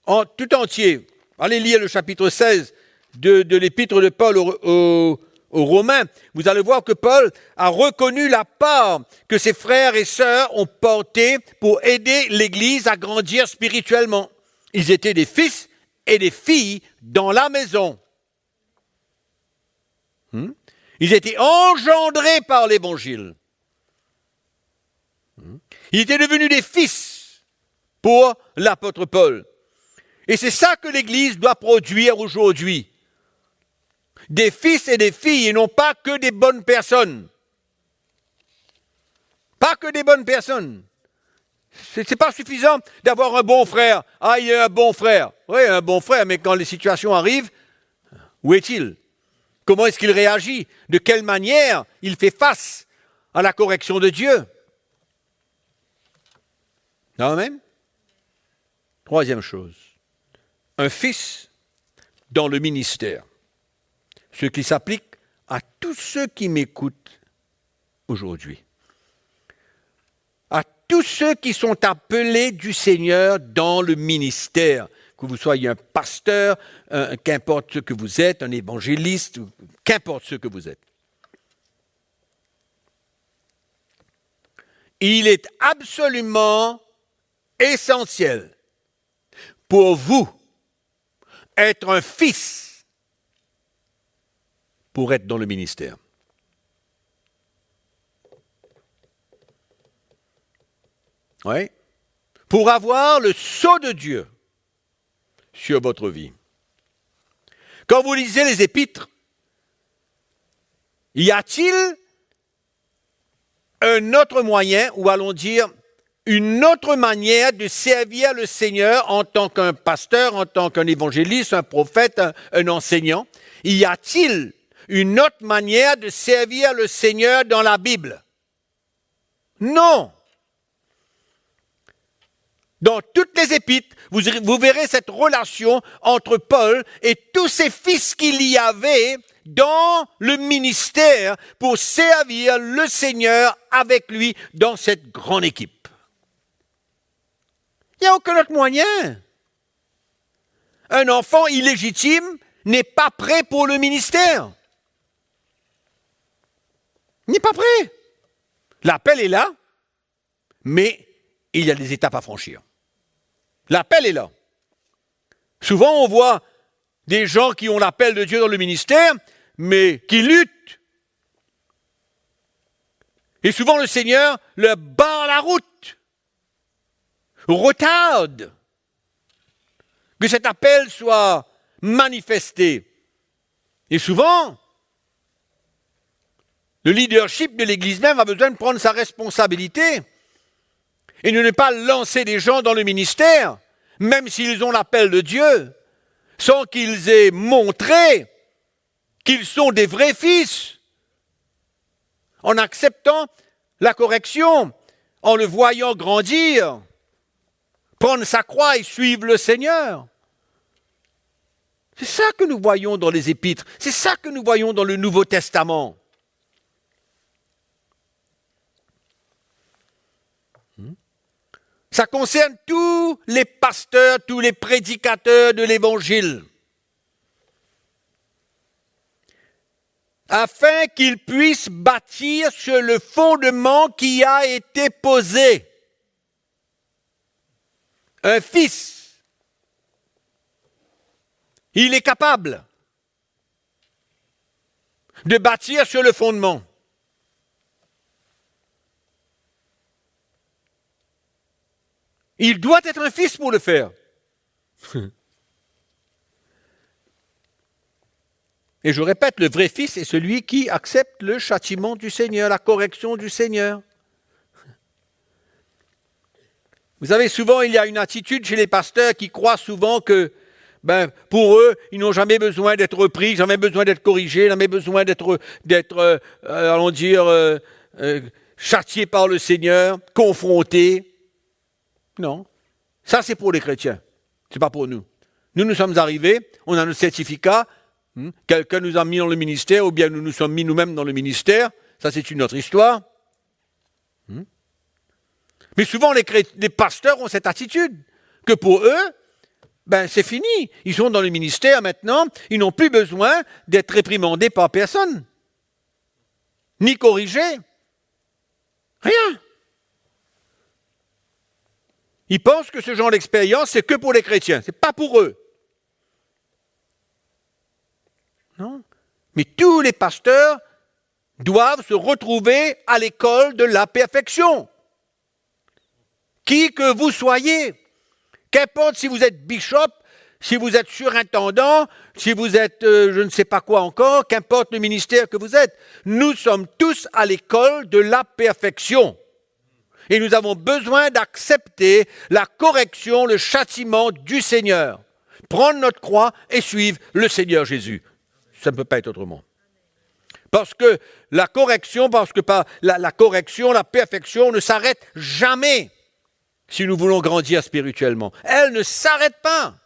en tout entier, allez lire le chapitre 16 de l'épître de Paul aux Romains, vous allez voir que Paul a reconnu la part que ses frères et sœurs ont portée pour aider l'Église à grandir spirituellement. Ils étaient des fils et des filles dans la maison. Ils étaient engendrés par l'Évangile. Ils étaient devenus des fils pour l'apôtre Paul. Et c'est ça que l'Église doit produire aujourd'hui. Des fils et des filles, et non pas que des bonnes personnes. Pas que des bonnes personnes. C'est pas suffisant d'avoir un bon frère. Ah, il y a un bon frère. Oui, un bon frère, mais quand les situations arrivent, où est-il? Comment est-ce qu'il réagit? De quelle manière il fait face à la correction de Dieu? Amen. Troisième chose, un fils dans le ministère. Ce qui s'applique à tous ceux qui m'écoutent aujourd'hui. À tous ceux qui sont appelés du Seigneur dans le ministère. Que vous soyez un pasteur, qu'importe ce que vous êtes, un évangéliste, qu'importe ce que vous êtes. Il est absolument essentiel pour vous être un fils pour être dans le ministère. Oui. Pour avoir le sceau de Dieu sur votre vie. Quand vous lisez les épîtres, y a-t-il un autre moyen, ou allons dire une autre manière de servir le Seigneur en tant qu'un pasteur, en tant qu'un évangéliste, un prophète, un enseignant? Y a-t-il une autre manière de servir le Seigneur dans la Bible? Non. Dans toutes les épîtres, vous verrez cette relation entre Paul et tous ces fils qu'il y avait dans le ministère pour servir le Seigneur avec lui dans cette grande équipe. Il n'y a aucun autre moyen. Un enfant illégitime n'est pas prêt pour le ministère. Il n'est pas prêt. L'appel est là, mais il y a des étapes à franchir. L'appel est là. Souvent, on voit des gens qui ont l'appel de Dieu dans le ministère, mais qui luttent. Et souvent, le Seigneur leur barre la route, retarde que cet appel soit manifesté. Et souvent, le leadership de l'Église même a besoin de prendre sa responsabilité et de ne pas lancer des gens dans le ministère, même s'ils ont l'appel de Dieu, sans qu'ils aient montré qu'ils sont des vrais fils, en acceptant la correction, en le voyant grandir, prendre sa croix et suivre le Seigneur. C'est ça que nous voyons dans les Épîtres, c'est ça que nous voyons dans le Nouveau Testament. Ça concerne tous les pasteurs, tous les prédicateurs de l'Évangile. Afin qu'ils puissent bâtir sur le fondement qui a été posé. Un fils, il est capable de bâtir sur le fondement. Il doit être un fils pour le faire. Et je répète, le vrai fils est celui qui accepte le châtiment du Seigneur, la correction du Seigneur. Vous savez, souvent, il y a une attitude chez les pasteurs qui croient souvent que, pour eux, ils n'ont jamais besoin d'être repris, jamais besoin d'être corrigés, jamais besoin d'être châtiés par le Seigneur, confrontés. Non, ça c'est pour les chrétiens, c'est pas pour nous. Nous sommes arrivés, on a nos certificats, quelqu'un nous a mis dans le ministère, ou bien nous nous sommes mis nous-mêmes dans le ministère, ça c'est une autre histoire. Mais souvent les pasteurs ont cette attitude, que pour eux, c'est fini, ils sont dans le ministère maintenant, ils n'ont plus besoin d'être réprimandés par personne, ni corrigés, rien. Ils pensent que ce genre d'expérience, c'est que pour les chrétiens, c'est pas pour eux. Non. Mais tous les pasteurs doivent se retrouver à l'école de la perfection. Qui que vous soyez, qu'importe si vous êtes bishop, si vous êtes surintendant, si vous êtes je ne sais pas quoi encore, qu'importe le ministère que vous êtes, nous sommes tous à l'école de la perfection. Et nous avons besoin d'accepter la correction, le châtiment du Seigneur. Prendre notre croix et suivre le Seigneur Jésus. Ça ne peut pas être autrement. Parce que la correction, la correction, la perfection ne s'arrête jamais si nous voulons grandir spirituellement. Elle ne s'arrête pas.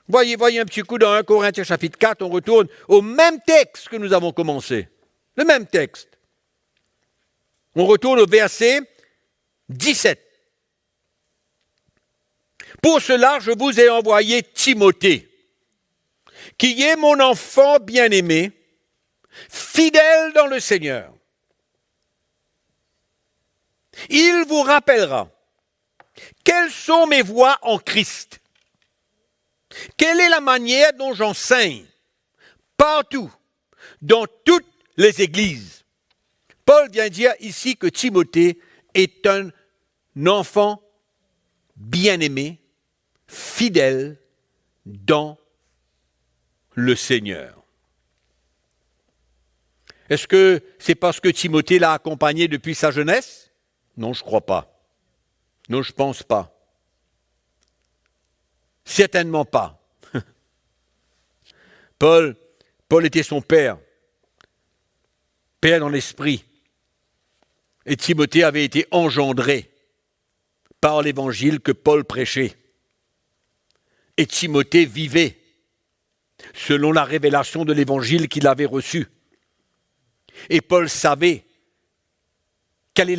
Voyez un petit coup dans 1 Corinthiens chapitre 4, on retourne au même texte que nous avons commencé. Le même texte. On retourne au verset 17. Pour cela, je vous ai envoyé Timothée, qui est mon enfant bien-aimé, fidèle dans le Seigneur. Il vous rappellera quelles sont mes voies en Christ, quelle est la manière dont j'enseigne partout, dans toutes les églises. Paul vient dire ici que Timothée est un enfant bien-aimé, fidèle dans le Seigneur. Est-ce que c'est parce que Timothée l'a accompagné depuis sa jeunesse? Non, je ne crois pas. Non, je ne pense pas. Certainement pas. Paul était son père dans l'esprit. Et Timothée avait été engendré par l'évangile que Paul prêchait. Et Timothée vivait selon la révélation de l'évangile qu'il avait reçu. Et Paul savait quel est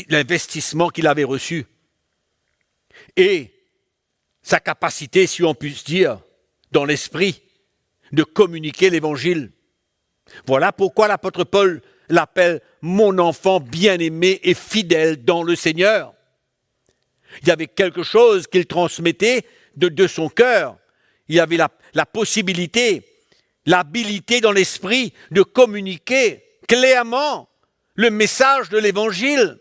l'investissement qu'il avait reçu. Et sa capacité, si on peut dire, dans l'esprit, de communiquer l'évangile. Voilà pourquoi l'apôtre Paul l'appelle « mon enfant bien-aimé et fidèle dans le Seigneur ». Il y avait quelque chose qu'il transmettait de son cœur. Il y avait la possibilité, l'habilité dans l'esprit de communiquer clairement le message de l'Évangile.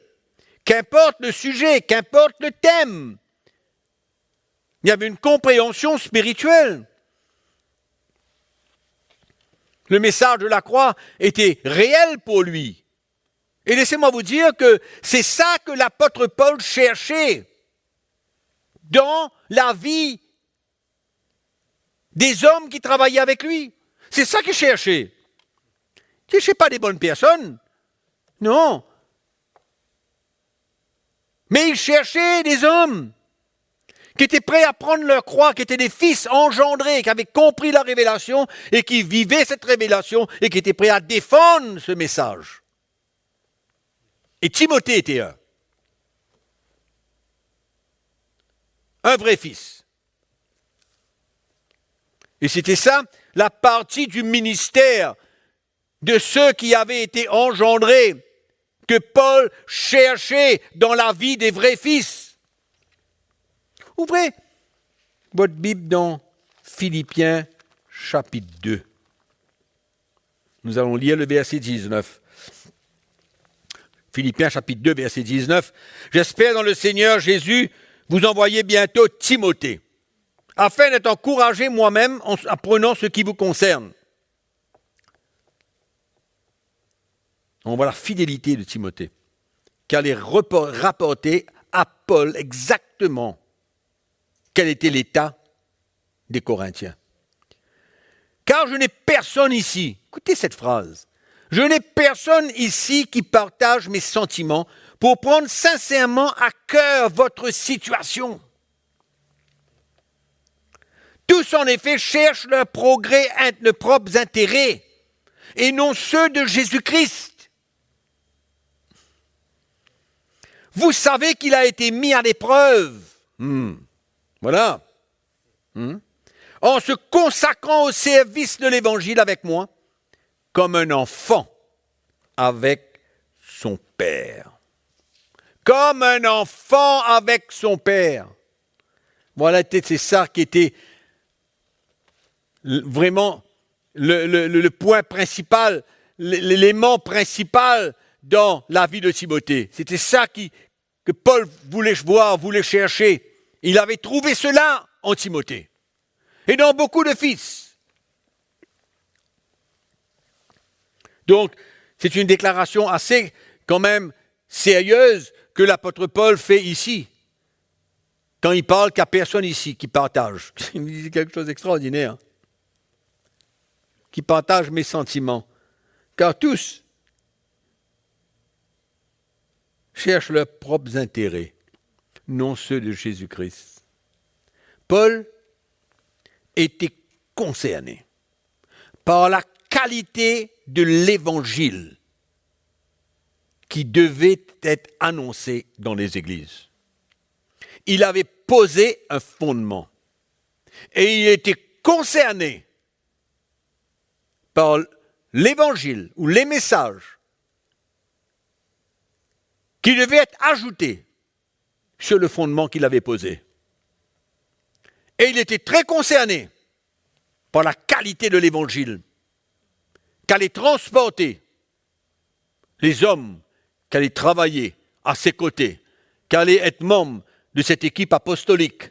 Qu'importe le sujet, qu'importe le thème. Il y avait une compréhension spirituelle. Le message de la croix était réel pour lui. Et laissez-moi vous dire que c'est ça que l'apôtre Paul cherchait dans la vie des hommes qui travaillaient avec lui. C'est ça qu'il cherchait. Il ne cherchait pas des bonnes personnes. Non. Mais il cherchait des hommes qui étaient prêts à prendre leur croix, qui étaient des fils engendrés, qui avaient compris la révélation et qui vivaient cette révélation et qui étaient prêts à défendre ce message. Et Timothée était un vrai fils. Et c'était ça, la partie du ministère de ceux qui avaient été engendrés, que Paul cherchait dans la vie des vrais fils. Ouvrez votre Bible dans Philippiens chapitre 2. Nous allons lire le verset 19. Philippiens chapitre 2, verset 19. J'espère dans le Seigneur Jésus vous envoyer bientôt Timothée, afin d'être encouragé moi-même en apprenant ce qui vous concerne. On voit la fidélité de Timothée, qui allait rapporter à Paul exactement quel était l'état des Corinthiens. Car je n'ai personne ici, écoutez cette phrase, je n'ai personne ici qui partage mes sentiments pour prendre sincèrement à cœur votre situation. Tous en effet cherchent leur progrès, leurs propres intérêts, et non ceux de Jésus-Christ. Vous savez qu'il a été mis à l'épreuve. Voilà. En se consacrant au service de l'Évangile avec moi, comme un enfant avec son père. Comme un enfant avec son père. Voilà, c'est ça qui était vraiment le point principal, l'élément principal dans la vie de Timothée. C'était ça que Paul voulait voir, voulait chercher. Il avait trouvé cela en Timothée. Et dans beaucoup de fils. Donc, c'est une déclaration assez, quand même, sérieuse que l'apôtre Paul fait ici. Quand il parle qu'il n'y a personne ici qui partage. Il me dit quelque chose d'extraordinaire. Qui partage mes sentiments. Car tous cherchent leurs propres intérêts, non ceux de Jésus-Christ. Paul était concerné par la qualité de l'évangile qui devait être annoncé dans les églises. Il avait posé un fondement et il était concerné par l'évangile ou les messages qui devaient être ajoutés sur le fondement qu'il avait posé. Et il était très concerné par la qualité de l'évangile qu'allaient transporter les hommes qui allaient travailler à ses côtés, qui allaient être membres de cette équipe apostolique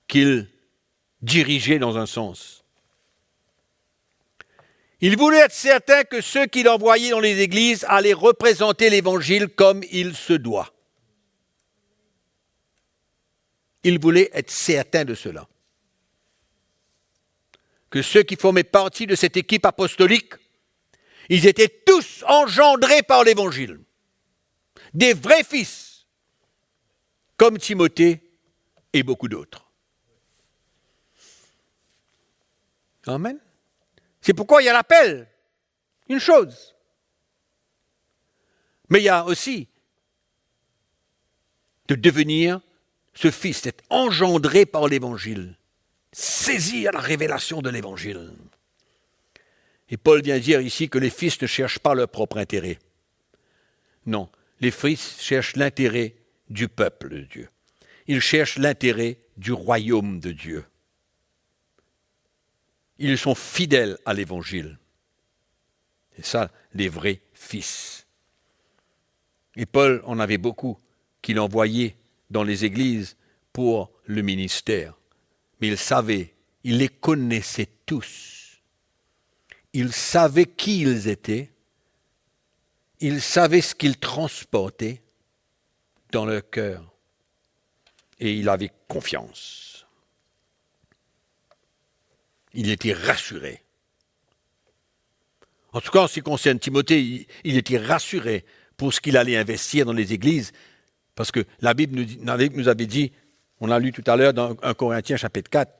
qu'il dirigeait dans un sens. Il voulait être certain que ceux qu'il envoyait dans les églises allaient représenter l'évangile comme il se doit. Il voulait être certain de cela. Que ceux qui formaient partie de cette équipe apostolique, ils étaient tous engendrés par l'évangile. Des vrais fils, comme Timothée et beaucoup d'autres. Amen. C'est pourquoi il y a l'appel, une chose. Mais il y a aussi de devenir ce fils, d'être engendré par l'évangile, saisir la révélation de l'évangile. Et Paul vient dire ici que les fils ne cherchent pas leur propre intérêt. Non, les fils cherchent l'intérêt du peuple de Dieu. Ils cherchent l'intérêt du royaume de Dieu. Ils sont fidèles à l'évangile. C'est ça, les vrais fils. Et Paul en avait beaucoup qu'il envoyait dans les églises pour le ministère. Mais il savait, il les connaissait tous. Il savait qui ils étaient. Il savait ce qu'ils transportaient dans leur cœur. Et il avait confiance. Il était rassuré. En tout cas, en ce qui concerne Timothée, il était rassuré pour ce qu'il allait investir dans les églises. Parce que la Bible nous avait dit, on l'a lu tout à l'heure dans 1 Corinthiens chapitre 4,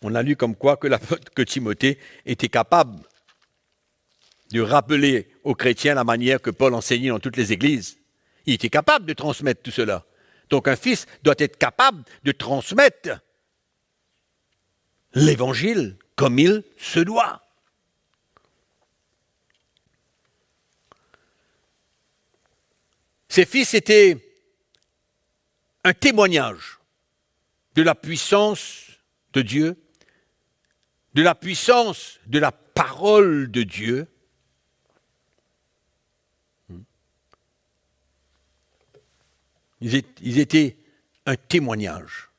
on a lu comme quoi que Timothée était capable de rappeler aux chrétiens la manière que Paul enseignait dans toutes les églises. Il était capable de transmettre tout cela. Donc un fils doit être capable de transmettre l'évangile comme il se doit. Ces fils étaient un témoignage de la puissance de Dieu, de la puissance de la parole de Dieu. Ils étaient un témoignage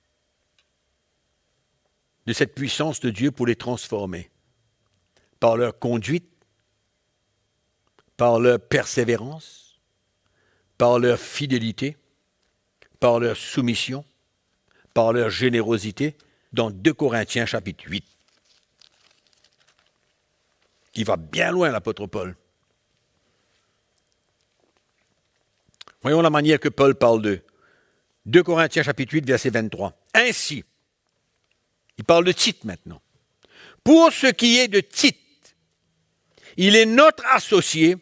de cette puissance de Dieu pour les transformer par leur conduite, par leur persévérance, par leur fidélité, par leur soumission, par leur générosité, dans 2 Corinthiens chapitre 8. Il va bien loin, l'apôtre Paul. Voyons la manière que Paul parle d'eux. 2 Corinthiens chapitre 8, verset 23. Ainsi, il parle de Tite maintenant. Pour ce qui est de Tite, il est notre associé,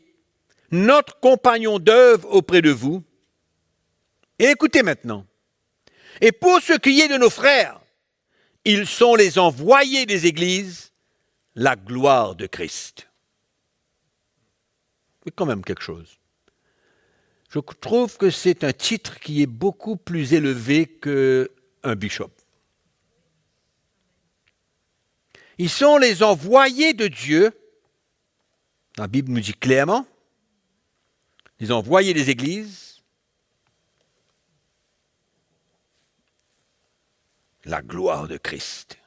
notre compagnon d'œuvre auprès de vous. Et écoutez maintenant. Et pour ce qui est de nos frères, ils sont les envoyés des églises, la gloire de Christ. C'est quand même quelque chose. Je trouve que c'est un titre qui est beaucoup plus élevé qu'un bishop. Ils sont les envoyés de Dieu. La Bible nous dit clairement, les envoyés des églises, la gloire de Christ.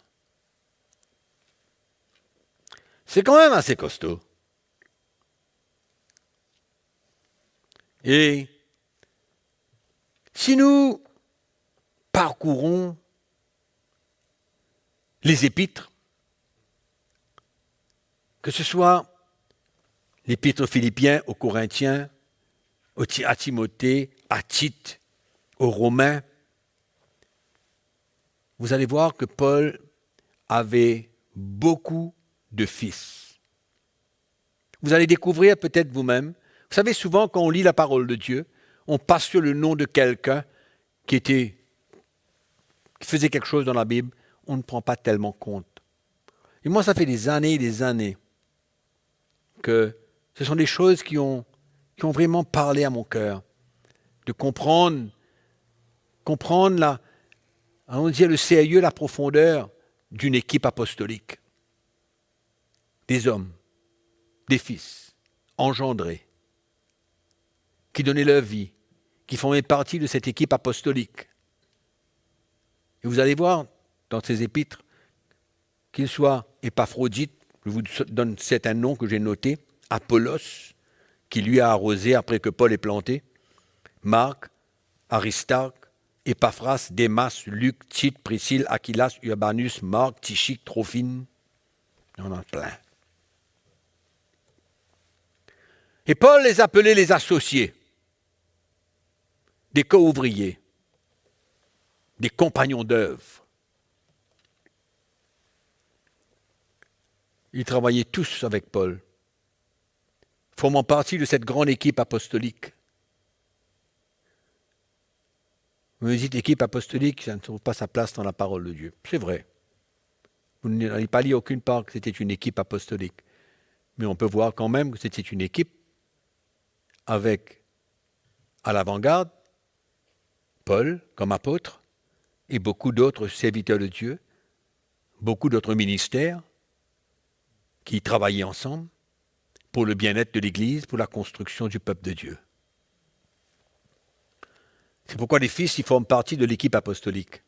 C'est quand même assez costaud. Et si nous parcourons les épîtres, que ce soit l'épître aux Philippiens, aux Corinthiens, à Timothée, à Tite, aux Romains, vous allez voir que Paul avait beaucoup de fils. Vous allez découvrir peut-être vous-même. Vous savez, souvent, quand on lit la parole de Dieu, on passe sur le nom de quelqu'un qui faisait quelque chose dans la Bible, on ne prend pas tellement compte. Et moi, ça fait des années et des années que ce sont des choses qui ont vraiment parlé à mon cœur. De comprendre on dit le sérieux, la profondeur d'une équipe apostolique. Des hommes, des fils, engendrés, qui donnaient leur vie, qui formaient partie de cette équipe apostolique. Et vous allez voir dans ces épîtres, qu'ils soient Épaphrodite, je vous donne certains noms que j'ai notés, Apollos, qui lui a arrosé après que Paul ait planté, Marc, Aristarque, Épaphras, Démas, Luc, Tite, Priscille, Aquilas, Urbanus, Marc, Tychique, Trophine, il y en a plein. Et Paul les appelait les associés, des co-ouvriers, des compagnons d'œuvre. Ils travaillaient tous avec Paul, formant partie de cette grande équipe apostolique. Vous me dites équipe apostolique, ça ne trouve pas sa place dans la parole de Dieu. C'est vrai. Vous n'avez pas lu aucune part que c'était une équipe apostolique. Mais on peut voir quand même que c'était une équipe avec, à l'avant-garde, Paul comme apôtre et beaucoup d'autres serviteurs de Dieu, beaucoup d'autres ministères qui travaillaient ensemble pour le bien-être de l'Église, pour la construction du peuple de Dieu. C'est pourquoi les fils, ils forment partie de l'équipe apostolique.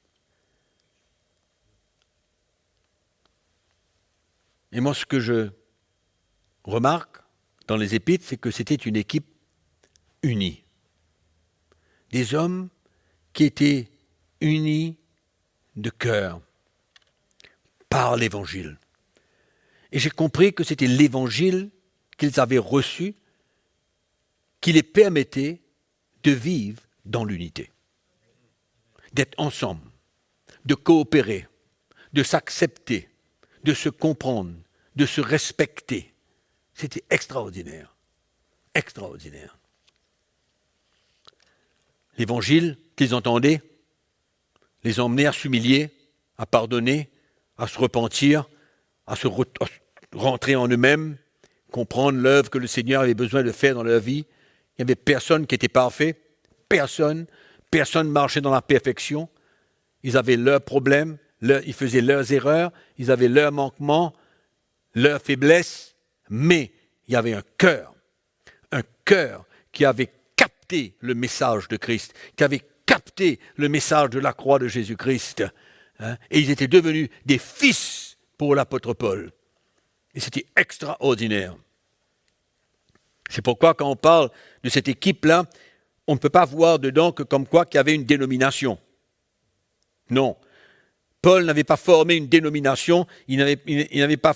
Et moi, ce que je remarque dans les épîtres, c'est que c'était une équipe unie. Des hommes qui étaient unis de cœur par l'Évangile. Et j'ai compris que c'était l'Évangile qu'ils avaient reçu qui les permettait de vivre dans l'unité, d'être ensemble, de coopérer, de s'accepter, de se comprendre, de se respecter. C'était extraordinaire, extraordinaire. L'évangile qu'ils entendaient les emmenait à s'humilier, à pardonner, à se repentir, à rentrer en eux-mêmes, comprendre l'œuvre que le Seigneur avait besoin de faire dans leur vie. Il n'y avait personne qui était parfait, personne marchait dans la perfection. Ils avaient leurs problèmes, ils faisaient leurs erreurs, ils avaient leurs manquements, leurs faiblesses, mais il y avait un cœur qui avait capté le message de Christ, qui avait capté le message de la croix de Jésus-Christ. Et ils étaient devenus des fils pour l'apôtre Paul. Et c'était extraordinaire. C'est pourquoi quand on parle de cette équipe-là, on ne peut pas voir dedans que comme quoi qu'il y avait une dénomination. Non. Paul n'avait pas formé une dénomination, il n'avait pas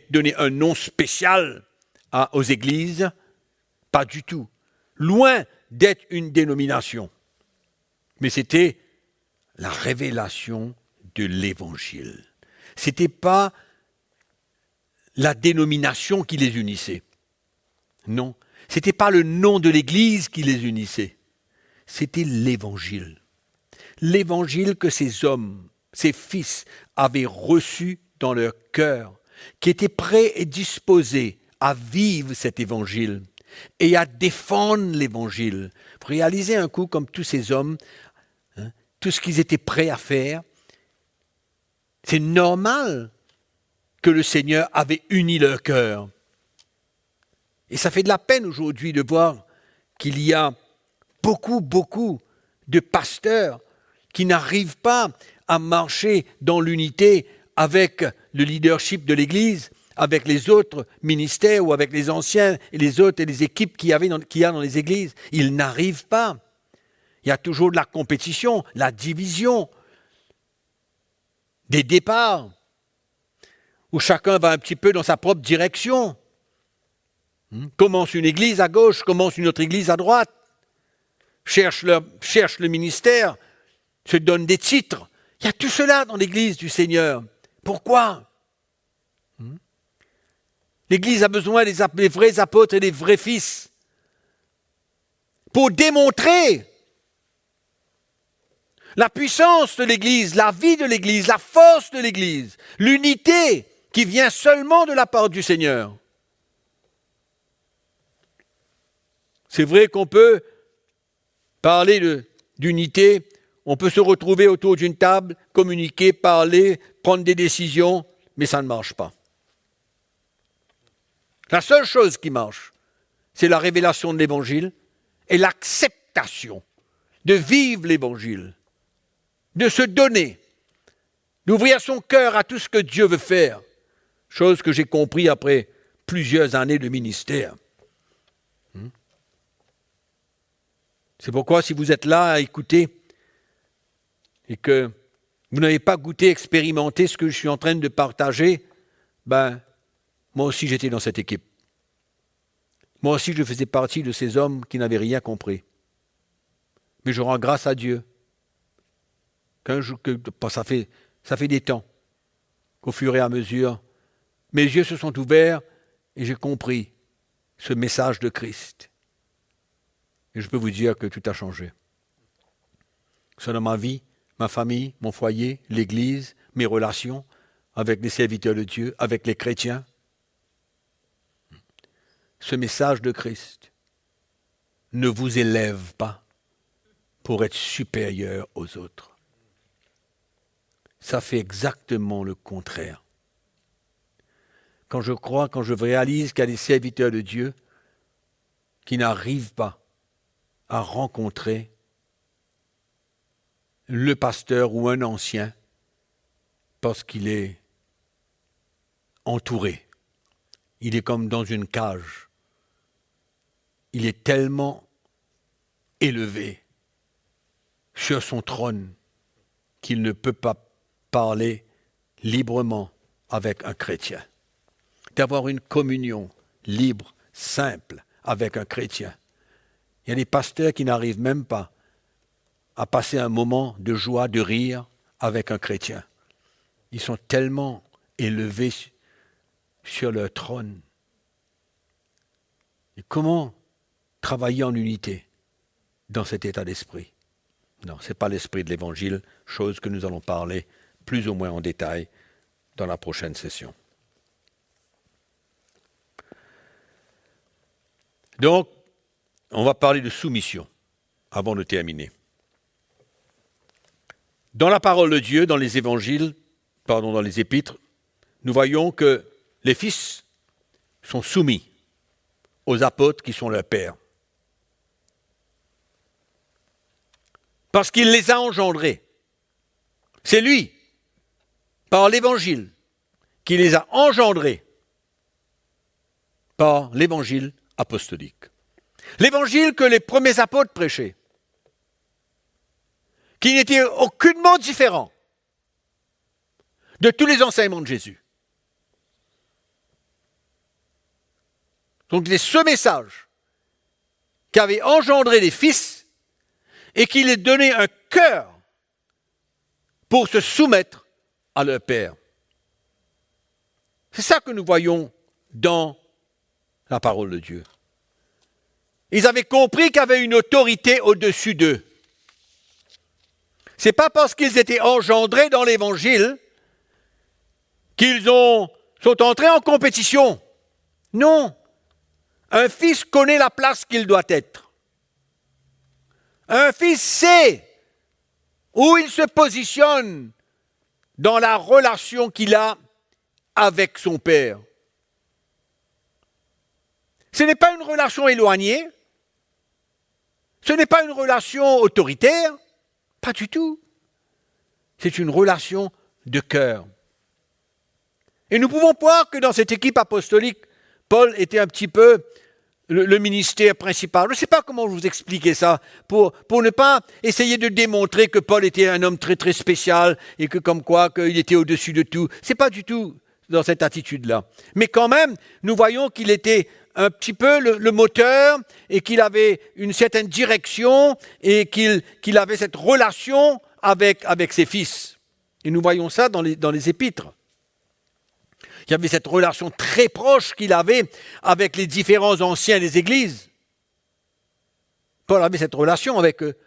donné un nom spécial aux églises. Pas du tout. Loin d'être une dénomination. Mais c'était la révélation de l'Évangile. Ce n'était pas la dénomination qui les unissait. Non. Ce n'était pas le nom de l'Église qui les unissait. C'était l'Évangile. L'Évangile que ces hommes, ces fils, avaient reçu dans leur cœur, qui étaient prêts et disposés à vivre cet Évangile et à défendre l'Évangile. Vous réalisez un coup comme tous ces hommes, tout ce qu'ils étaient prêts à faire. C'est normal que le Seigneur avait uni leur cœur. Et ça fait de la peine aujourd'hui de voir qu'il y a beaucoup de pasteurs qui n'arrivent pas à marcher dans l'unité avec le leadership de l'Église, avec les autres ministères ou avec les anciens et les autres et les équipes qu'il y a dans les églises. Ils n'arrivent pas. Il y a toujours de la compétition, la division, des départs, où chacun va un petit peu dans sa propre direction. Commence une église à gauche, commence une autre église à droite, cherche le ministère, se donne des titres. Il y a tout cela dans l'église du Seigneur. Pourquoi ? L'église a besoin des vrais apôtres et des vrais fils pour démontrer la puissance de l'Église, la vie de l'Église, la force de l'Église, l'unité qui vient seulement de la part du Seigneur. C'est vrai qu'on peut parler d'unité, on peut se retrouver autour d'une table, communiquer, parler, prendre des décisions, mais ça ne marche pas. La seule chose qui marche, c'est la révélation de l'Évangile et l'acceptation de vivre l'Évangile, de se donner, d'ouvrir son cœur à tout ce que Dieu veut faire, chose que j'ai compris après plusieurs années de ministère. C'est pourquoi si vous êtes là à écouter et que vous n'avez pas goûté, expérimenté ce que je suis en train de partager, moi aussi j'étais dans cette équipe. Moi aussi je faisais partie de ces hommes qui n'avaient rien compris. Mais je rends grâce à Dieu. Ça fait des temps qu'au fur et à mesure, mes yeux se sont ouverts et j'ai compris ce message de Christ. Et je peux vous dire que tout a changé. Que ce soit dans ma vie, ma famille, mon foyer, l'Église, mes relations avec les serviteurs de Dieu, avec les chrétiens. Ce message de Christ ne vous élève pas pour être supérieur aux autres. Ça fait exactement le contraire. Quand je réalise qu'il y a des serviteurs de Dieu qui n'arrivent pas à rencontrer le pasteur ou un ancien parce qu'il est entouré. Il est comme dans une cage. Il est tellement élevé sur son trône qu'il ne peut pas parler librement avec un chrétien. D'avoir une communion libre, simple avec un chrétien. Il y a des pasteurs qui n'arrivent même pas à passer un moment de joie, de rire avec un chrétien. Ils sont tellement élevés sur leur trône. Et comment travailler en unité dans cet état d'esprit? Non, ce n'est pas l'esprit de l'Évangile, chose que nous allons parler plus ou moins en détail dans la prochaine session. Donc, on va parler de soumission avant de terminer. Dans la parole de Dieu, dans les évangiles, dans les épîtres, nous voyons que les fils sont soumis aux apôtres qui sont leurs pères. Parce qu'il les a engendrés. C'est lui, par l'évangile, qui les a engendrés par l'évangile apostolique. L'évangile que les premiers apôtres prêchaient, qui n'était aucunement différent de tous les enseignements de Jésus. Donc c'est ce message qui avait engendré les fils et qui les donnait un cœur pour se soumettre à leur Père. C'est ça que nous voyons dans la parole de Dieu. Ils avaient compris qu'il y avait une autorité au-dessus d'eux. Ce n'est pas parce qu'ils étaient engendrés dans l'Évangile qu'ils sont entrés en compétition. Non. Un fils connaît la place qu'il doit être. Un fils sait où il se positionne dans la relation qu'il a avec son père. Ce n'est pas une relation éloignée. Ce n'est pas une relation autoritaire. Pas du tout. C'est une relation de cœur. Et nous pouvons voir que dans cette équipe apostolique, Paul était un petit peu le ministère principal. Je ne sais pas comment vous expliquer ça, pour ne pas essayer de démontrer que Paul était un homme très très spécial et que comme quoi qu'il était au-dessus de tout. Ce n'est pas du tout dans cette attitude-là. Mais quand même, nous voyons qu'il était un petit peu le moteur et qu'il avait une certaine direction et qu'il avait cette relation avec ses fils. Et nous voyons ça dans les épîtres. Il y avait cette relation très proche qu'il avait avec les différents anciens des églises. Paul avait cette relation avec eux.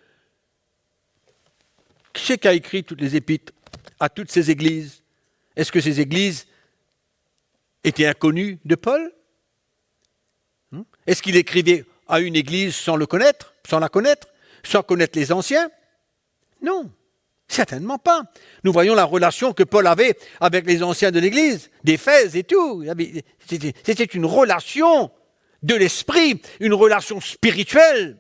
Qui c'est qui a écrit toutes les épîtres à toutes ces églises? Est-ce que ces églises étaient inconnues de Paul? Est-ce qu'il écrivait à une église sans la connaître, sans connaître les anciens? Non, certainement pas. Nous voyons la relation que Paul avait avec les anciens de l'église, d'Éphèse et tout. C'était une relation de l'esprit, une relation spirituelle.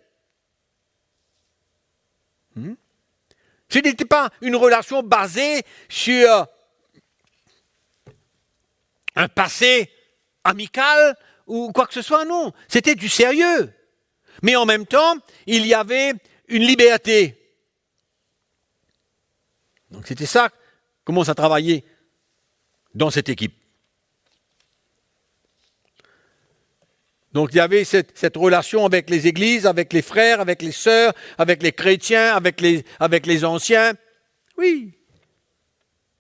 Ce n'était pas une relation basée sur un passé amical ou quoi que ce soit, non. C'était du sérieux. Mais en même temps, il y avait une liberté. Donc c'était ça, commence à travailler dans cette équipe. Donc il y avait cette relation avec les églises, avec les frères, avec les sœurs, avec les chrétiens, avec les anciens. Oui,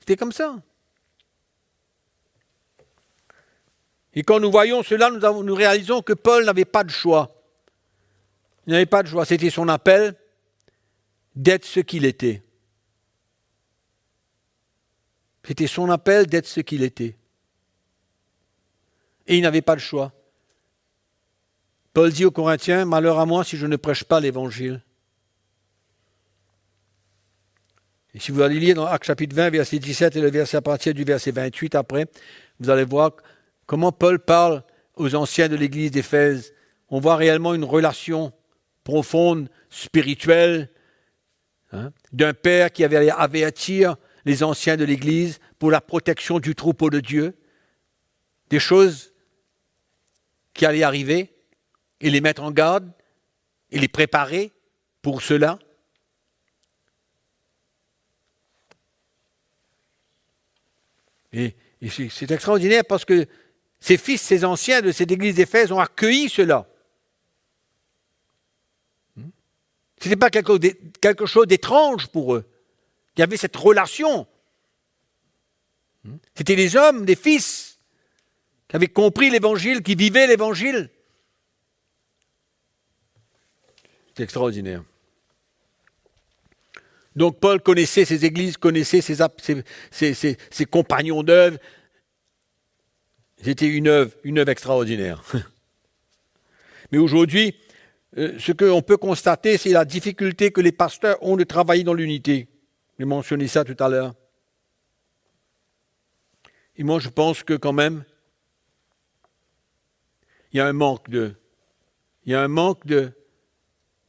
c'était comme ça. Et quand nous voyons cela, nous réalisons que Paul n'avait pas de choix. Il n'avait pas de choix, c'était son appel d'être ce qu'il était. C'était son appel d'être ce qu'il était. Et il n'avait pas de choix. Paul dit aux Corinthiens, « Malheur à moi si je ne prêche pas l'Évangile. » Et si vous allez lire dans Actes chapitre 20, verset 17 et le verset à partir du verset 28 après, vous allez voir comment Paul parle aux anciens de l'église d'Éphèse. On voit réellement une relation profonde, spirituelle, d'un père qui avait à avertir les anciens de l'église pour la protection du troupeau de Dieu, des choses qui allaient arriver, et les mettre en garde, et les préparer pour cela. Et c'est extraordinaire parce que ces fils, ces anciens de cette église d'Éphèse ont accueilli cela. Ce n'était pas quelque chose d'étrange pour eux. Il y avait cette relation. C'était des hommes, des fils, qui avaient compris l'Évangile, qui vivaient l'Évangile. C'est extraordinaire. Donc Paul connaissait ses églises, connaissait ses compagnons d'œuvre. C'était une œuvre extraordinaire. Mais aujourd'hui, ce qu'on peut constater, c'est la difficulté que les pasteurs ont de travailler dans l'unité. J'ai mentionné ça tout à l'heure. Et moi, je pense que quand même, il y a un manque de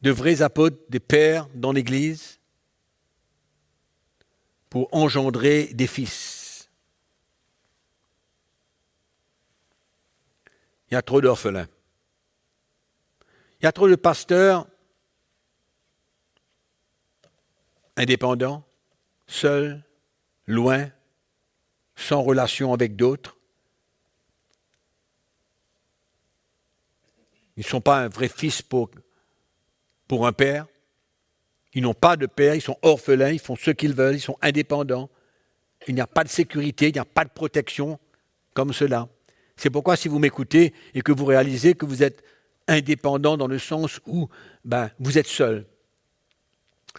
vrais apôtres, des pères dans l'Église pour engendrer des fils. Il y a trop d'orphelins. Il y a trop de pasteurs indépendants, seuls, loin, sans relation avec d'autres. Ils ne sont pas un vrai fils pour un père. Ils n'ont pas de père, ils sont orphelins, ils font ce qu'ils veulent, ils sont indépendants. Il n'y a pas de sécurité, il n'y a pas de protection comme cela. C'est pourquoi si vous m'écoutez et que vous réalisez que vous êtes indépendant dans le sens où vous êtes seul,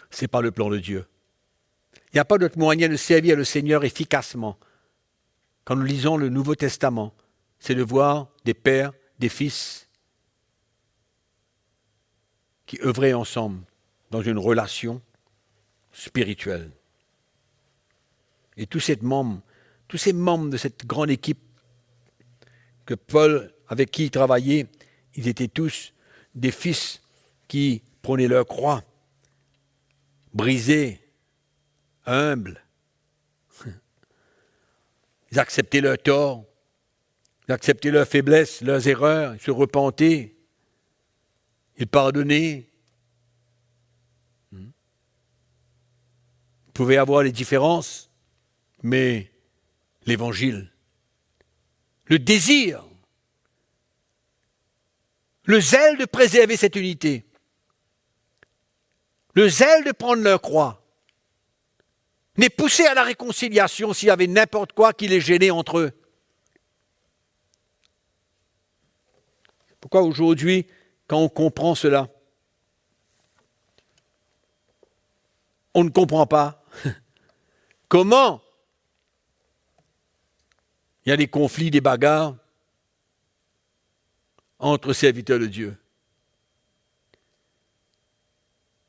ce n'est pas le plan de Dieu. Il n'y a pas d'autre moyen de servir le Seigneur efficacement. Quand nous lisons le Nouveau Testament, c'est de voir des pères, des fils qui œuvraient ensemble dans une relation spirituelle. Et tous ces membres de cette grande équipe que Paul, avec qui il travaillait, ils étaient tous des fils qui prenaient leur croix, brisés, humbles. Ils acceptaient leurs torts, ils acceptaient leurs faiblesses, leurs erreurs, ils se repentaient, ils pardonnaient. Ils pouvaient avoir des différences, mais l'Évangile, le désir, le zèle de préserver cette unité, le zèle de prendre leur croix, n'est poussé à la réconciliation s'il y avait n'importe quoi qui les gênait entre eux. Pourquoi aujourd'hui, quand on comprend cela, on ne comprend pas comment il y a des conflits, des bagarres entre serviteurs de Dieu.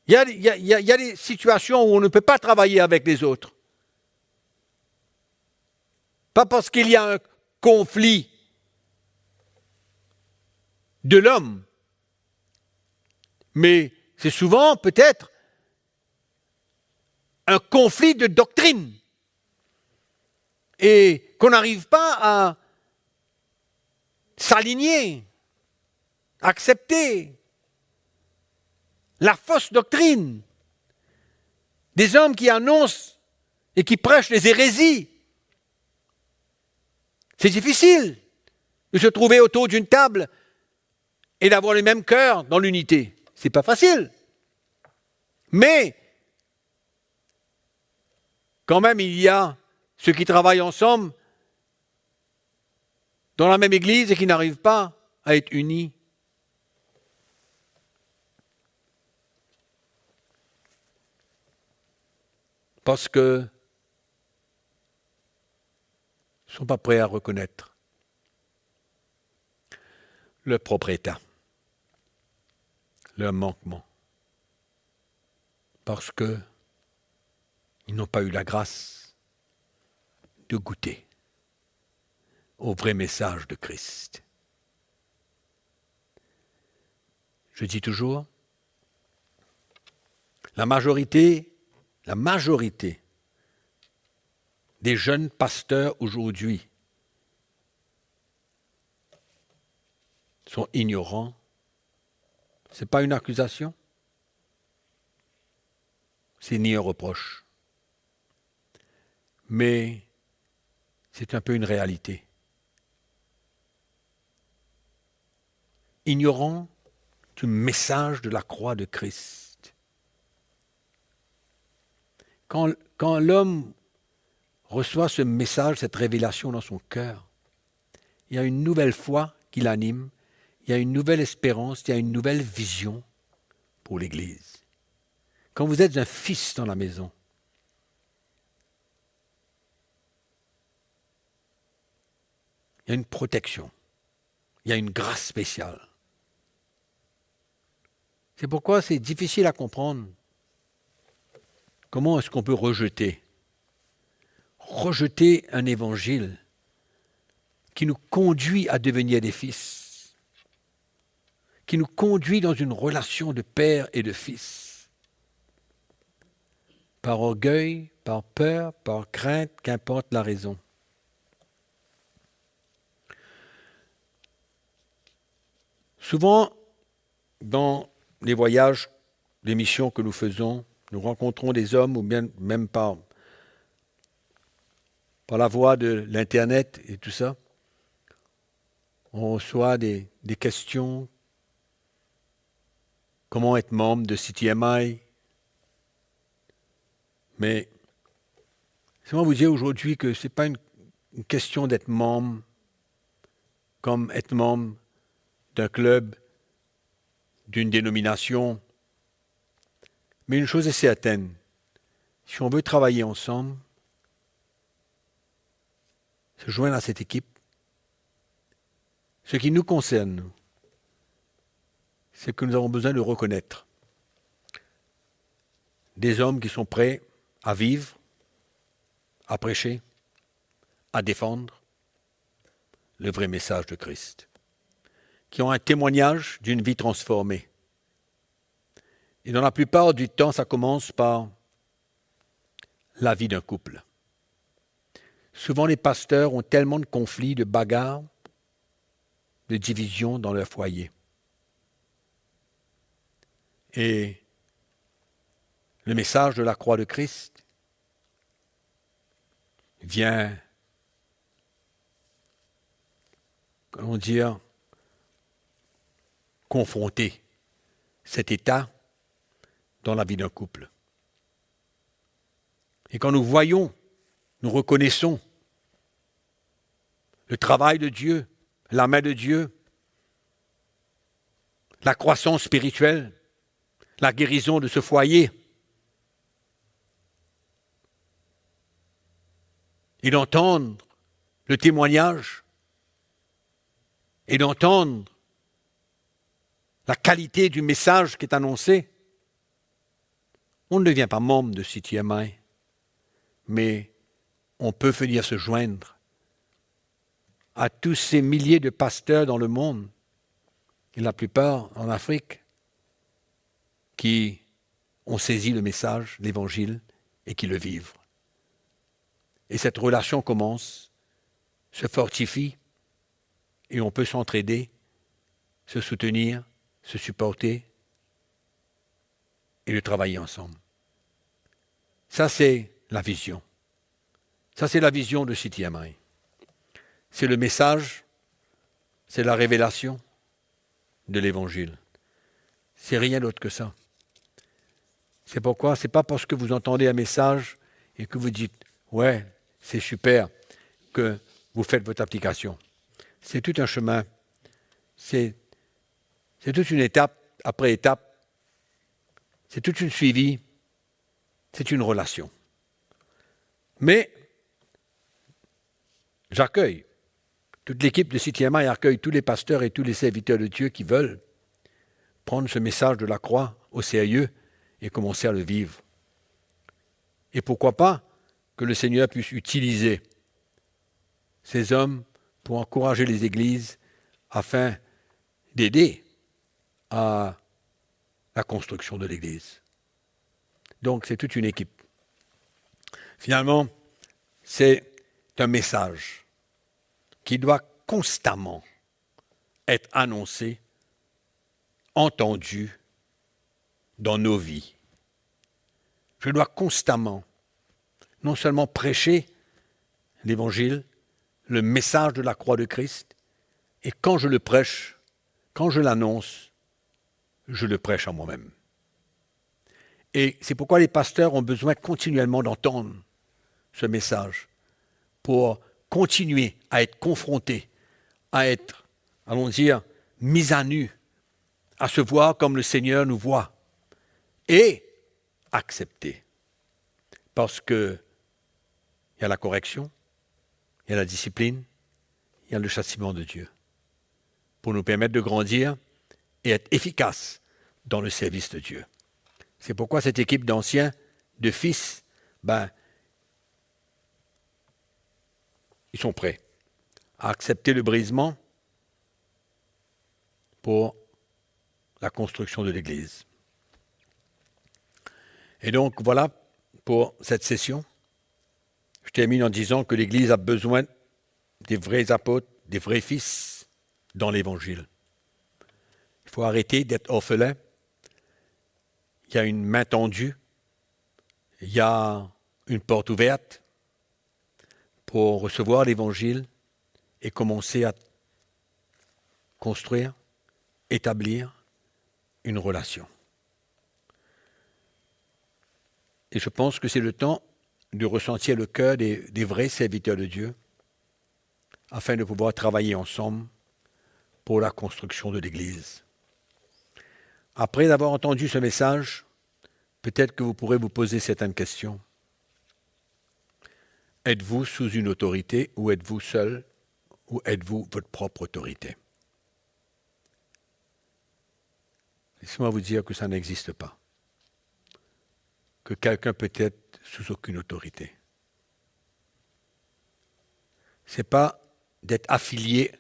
Il y a des situations où on ne peut pas travailler avec les autres. Pas parce qu'il y a un conflit de l'homme, mais c'est souvent peut-être un conflit de doctrine et qu'on n'arrive pas à s'aligner, accepter la fausse doctrine des hommes qui annoncent et qui prêchent les hérésies. C'est difficile de se trouver autour d'une table et d'avoir le même cœur dans l'unité. C'est pas facile. Mais quand même, il y a ceux qui travaillent ensemble dans la même église et qui n'arrivent pas à être unis. Parce que ils ne sont pas prêts à reconnaître leur propre état, leur manquement. Parce qu'ils n'ont pas eu la grâce de goûter au vrai message de Christ. Je dis toujours, la majorité des jeunes pasteurs aujourd'hui sont ignorants. Ce n'est pas une accusation, c'est ni un reproche. Mais c'est un peu une réalité. Ignorants du message de la croix de Christ. Quand l'homme reçoit ce message, cette révélation dans son cœur, il y a une nouvelle foi qui l'anime, il y a une nouvelle espérance, il y a une nouvelle vision pour l'Église. Quand vous êtes un fils dans la maison, il y a une protection, il y a une grâce spéciale. C'est pourquoi c'est difficile à comprendre. Comment est-ce qu'on peut rejeter un évangile qui nous conduit à devenir des fils, qui nous conduit dans une relation de père et de fils, par orgueil, par peur, par crainte, qu'importe la raison. Souvent, dans les voyages, les missions que nous faisons, nous rencontrons des hommes, ou bien même par la voie de l'Internet et tout ça. On reçoit des questions. Comment être membre de CTMI? Mais je vais vous dire aujourd'hui que ce n'est pas une question d'être membre comme être membre d'un club, d'une dénomination. Mais une chose est certaine, si on veut travailler ensemble, se joindre à cette équipe, ce qui nous concerne, nous, c'est que nous avons besoin de reconnaître des hommes qui sont prêts à vivre, à prêcher, à défendre le vrai message de Christ, qui ont un témoignage d'une vie transformée. Et dans la plupart du temps, ça commence par la vie d'un couple. Souvent, les pasteurs ont tellement de conflits, de bagarres, de divisions dans leur foyer. Et le message de la croix de Christ vient, comment dire, confronter cet état dans la vie d'un couple. Et quand nous voyons, nous reconnaissons le travail de Dieu, la main de Dieu, la croissance spirituelle, la guérison de ce foyer, et d'entendre le témoignage, et d'entendre la qualité du message qui est annoncé, on ne devient pas membre de CTMI, mais on peut venir se joindre à tous ces milliers de pasteurs dans le monde, et la plupart en Afrique, qui ont saisi le message, l'évangile, et qui le vivent. Et cette relation commence, se fortifie, et on peut s'entraider, se soutenir, se supporter, et de travailler ensemble. Ça, c'est la vision. Ça, c'est la vision de CTMI. C'est le message, c'est la révélation de l'Évangile. C'est rien d'autre que ça. C'est pourquoi, c'est pas parce que vous entendez un message et que vous dites « Ouais, c'est super » que vous faites votre application. C'est tout un chemin. C'est toute une étape après étape. C'est toute une suivi. C'est une relation. Mais j'accueille. Toute l'équipe de CTMI accueille tous les pasteurs et tous les serviteurs de Dieu qui veulent prendre ce message de la croix au sérieux et commencer à le vivre. Et pourquoi pas que le Seigneur puisse utiliser ces hommes pour encourager les églises afin d'aider à la construction de l'Église. Donc, c'est toute une équipe. Finalement, c'est un message qui doit constamment être annoncé, entendu dans nos vies. Je dois constamment, non seulement prêcher l'Évangile, le message de la croix de Christ, et quand je le prêche, quand je l'annonce, je le prêche en moi-même. Et c'est pourquoi les pasteurs ont besoin continuellement d'entendre ce message pour continuer à être confrontés, à être, allons dire, mis à nu, à se voir comme le Seigneur nous voit et accepter. Parce que il y a la correction, il y a la discipline, il y a le châtiment de Dieu pour nous permettre de grandir et être efficaces dans le service de Dieu. C'est pourquoi cette équipe d'anciens, de fils, ils sont prêts à accepter le brisement pour la construction de l'Église. Et donc, voilà pour cette session. Je termine en disant que l'Église a besoin des vrais apôtres, des vrais fils dans l'Évangile. Il faut arrêter d'être orphelin. Il y a une main tendue. Il y a une porte ouverte pour recevoir l'Évangile et commencer à construire, établir une relation. Et je pense que c'est le temps de ressentir le cœur des vrais serviteurs de Dieu afin de pouvoir travailler ensemble pour la construction de l'Église. Après avoir entendu ce message, peut-être que vous pourrez vous poser certaines questions. Êtes-vous sous une autorité ou êtes-vous seul ou êtes-vous votre propre autorité? Laissez-moi vous dire que ça n'existe pas. Que quelqu'un peut être sous aucune autorité. Ce n'est pas d'être affilié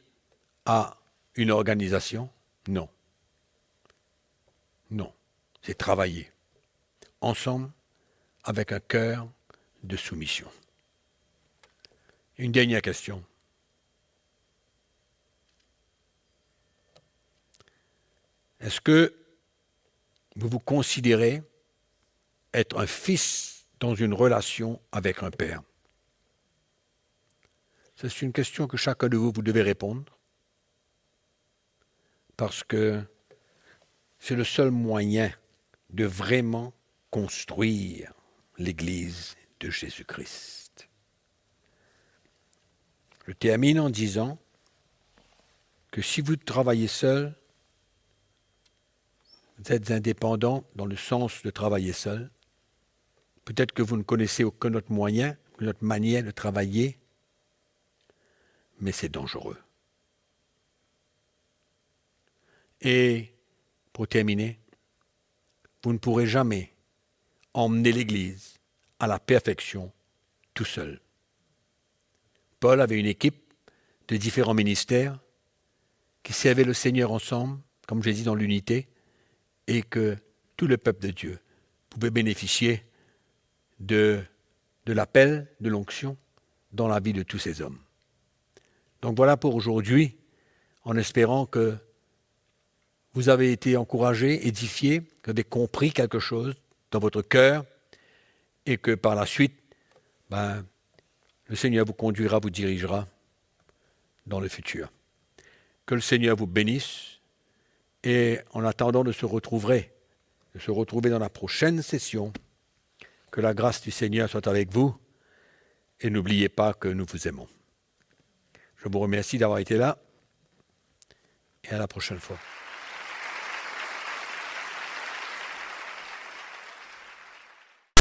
à une organisation, non. Non, c'est travailler ensemble avec un cœur de soumission. Une dernière question. Est-ce que vous vous considérez être un fils dans une relation avec un père? C'est une question que chacun de vous devez répondre parce que c'est le seul moyen de vraiment construire l'Église de Jésus-Christ. Je termine en disant que si vous travaillez seul, vous êtes indépendant dans le sens de travailler seul. Peut-être que vous ne connaissez aucun autre moyen, aucune autre manière de travailler, mais c'est dangereux. Et pour terminer, vous ne pourrez jamais emmener l'Église à la perfection tout seul. Paul avait une équipe de différents ministères qui servaient le Seigneur ensemble, comme j'ai dit, dans l'unité, et que tout le peuple de Dieu pouvait bénéficier de l'appel, de l'onction dans la vie de tous ces hommes. Donc voilà pour aujourd'hui, en espérant que vous avez été encouragés, édifiés, que vous avez compris quelque chose dans votre cœur et que par la suite, le Seigneur vous conduira, vous dirigera dans le futur. Que le Seigneur vous bénisse et en attendant de se retrouver dans la prochaine session, que la grâce du Seigneur soit avec vous et n'oubliez pas que nous vous aimons. Je vous remercie d'avoir été là et à la prochaine fois.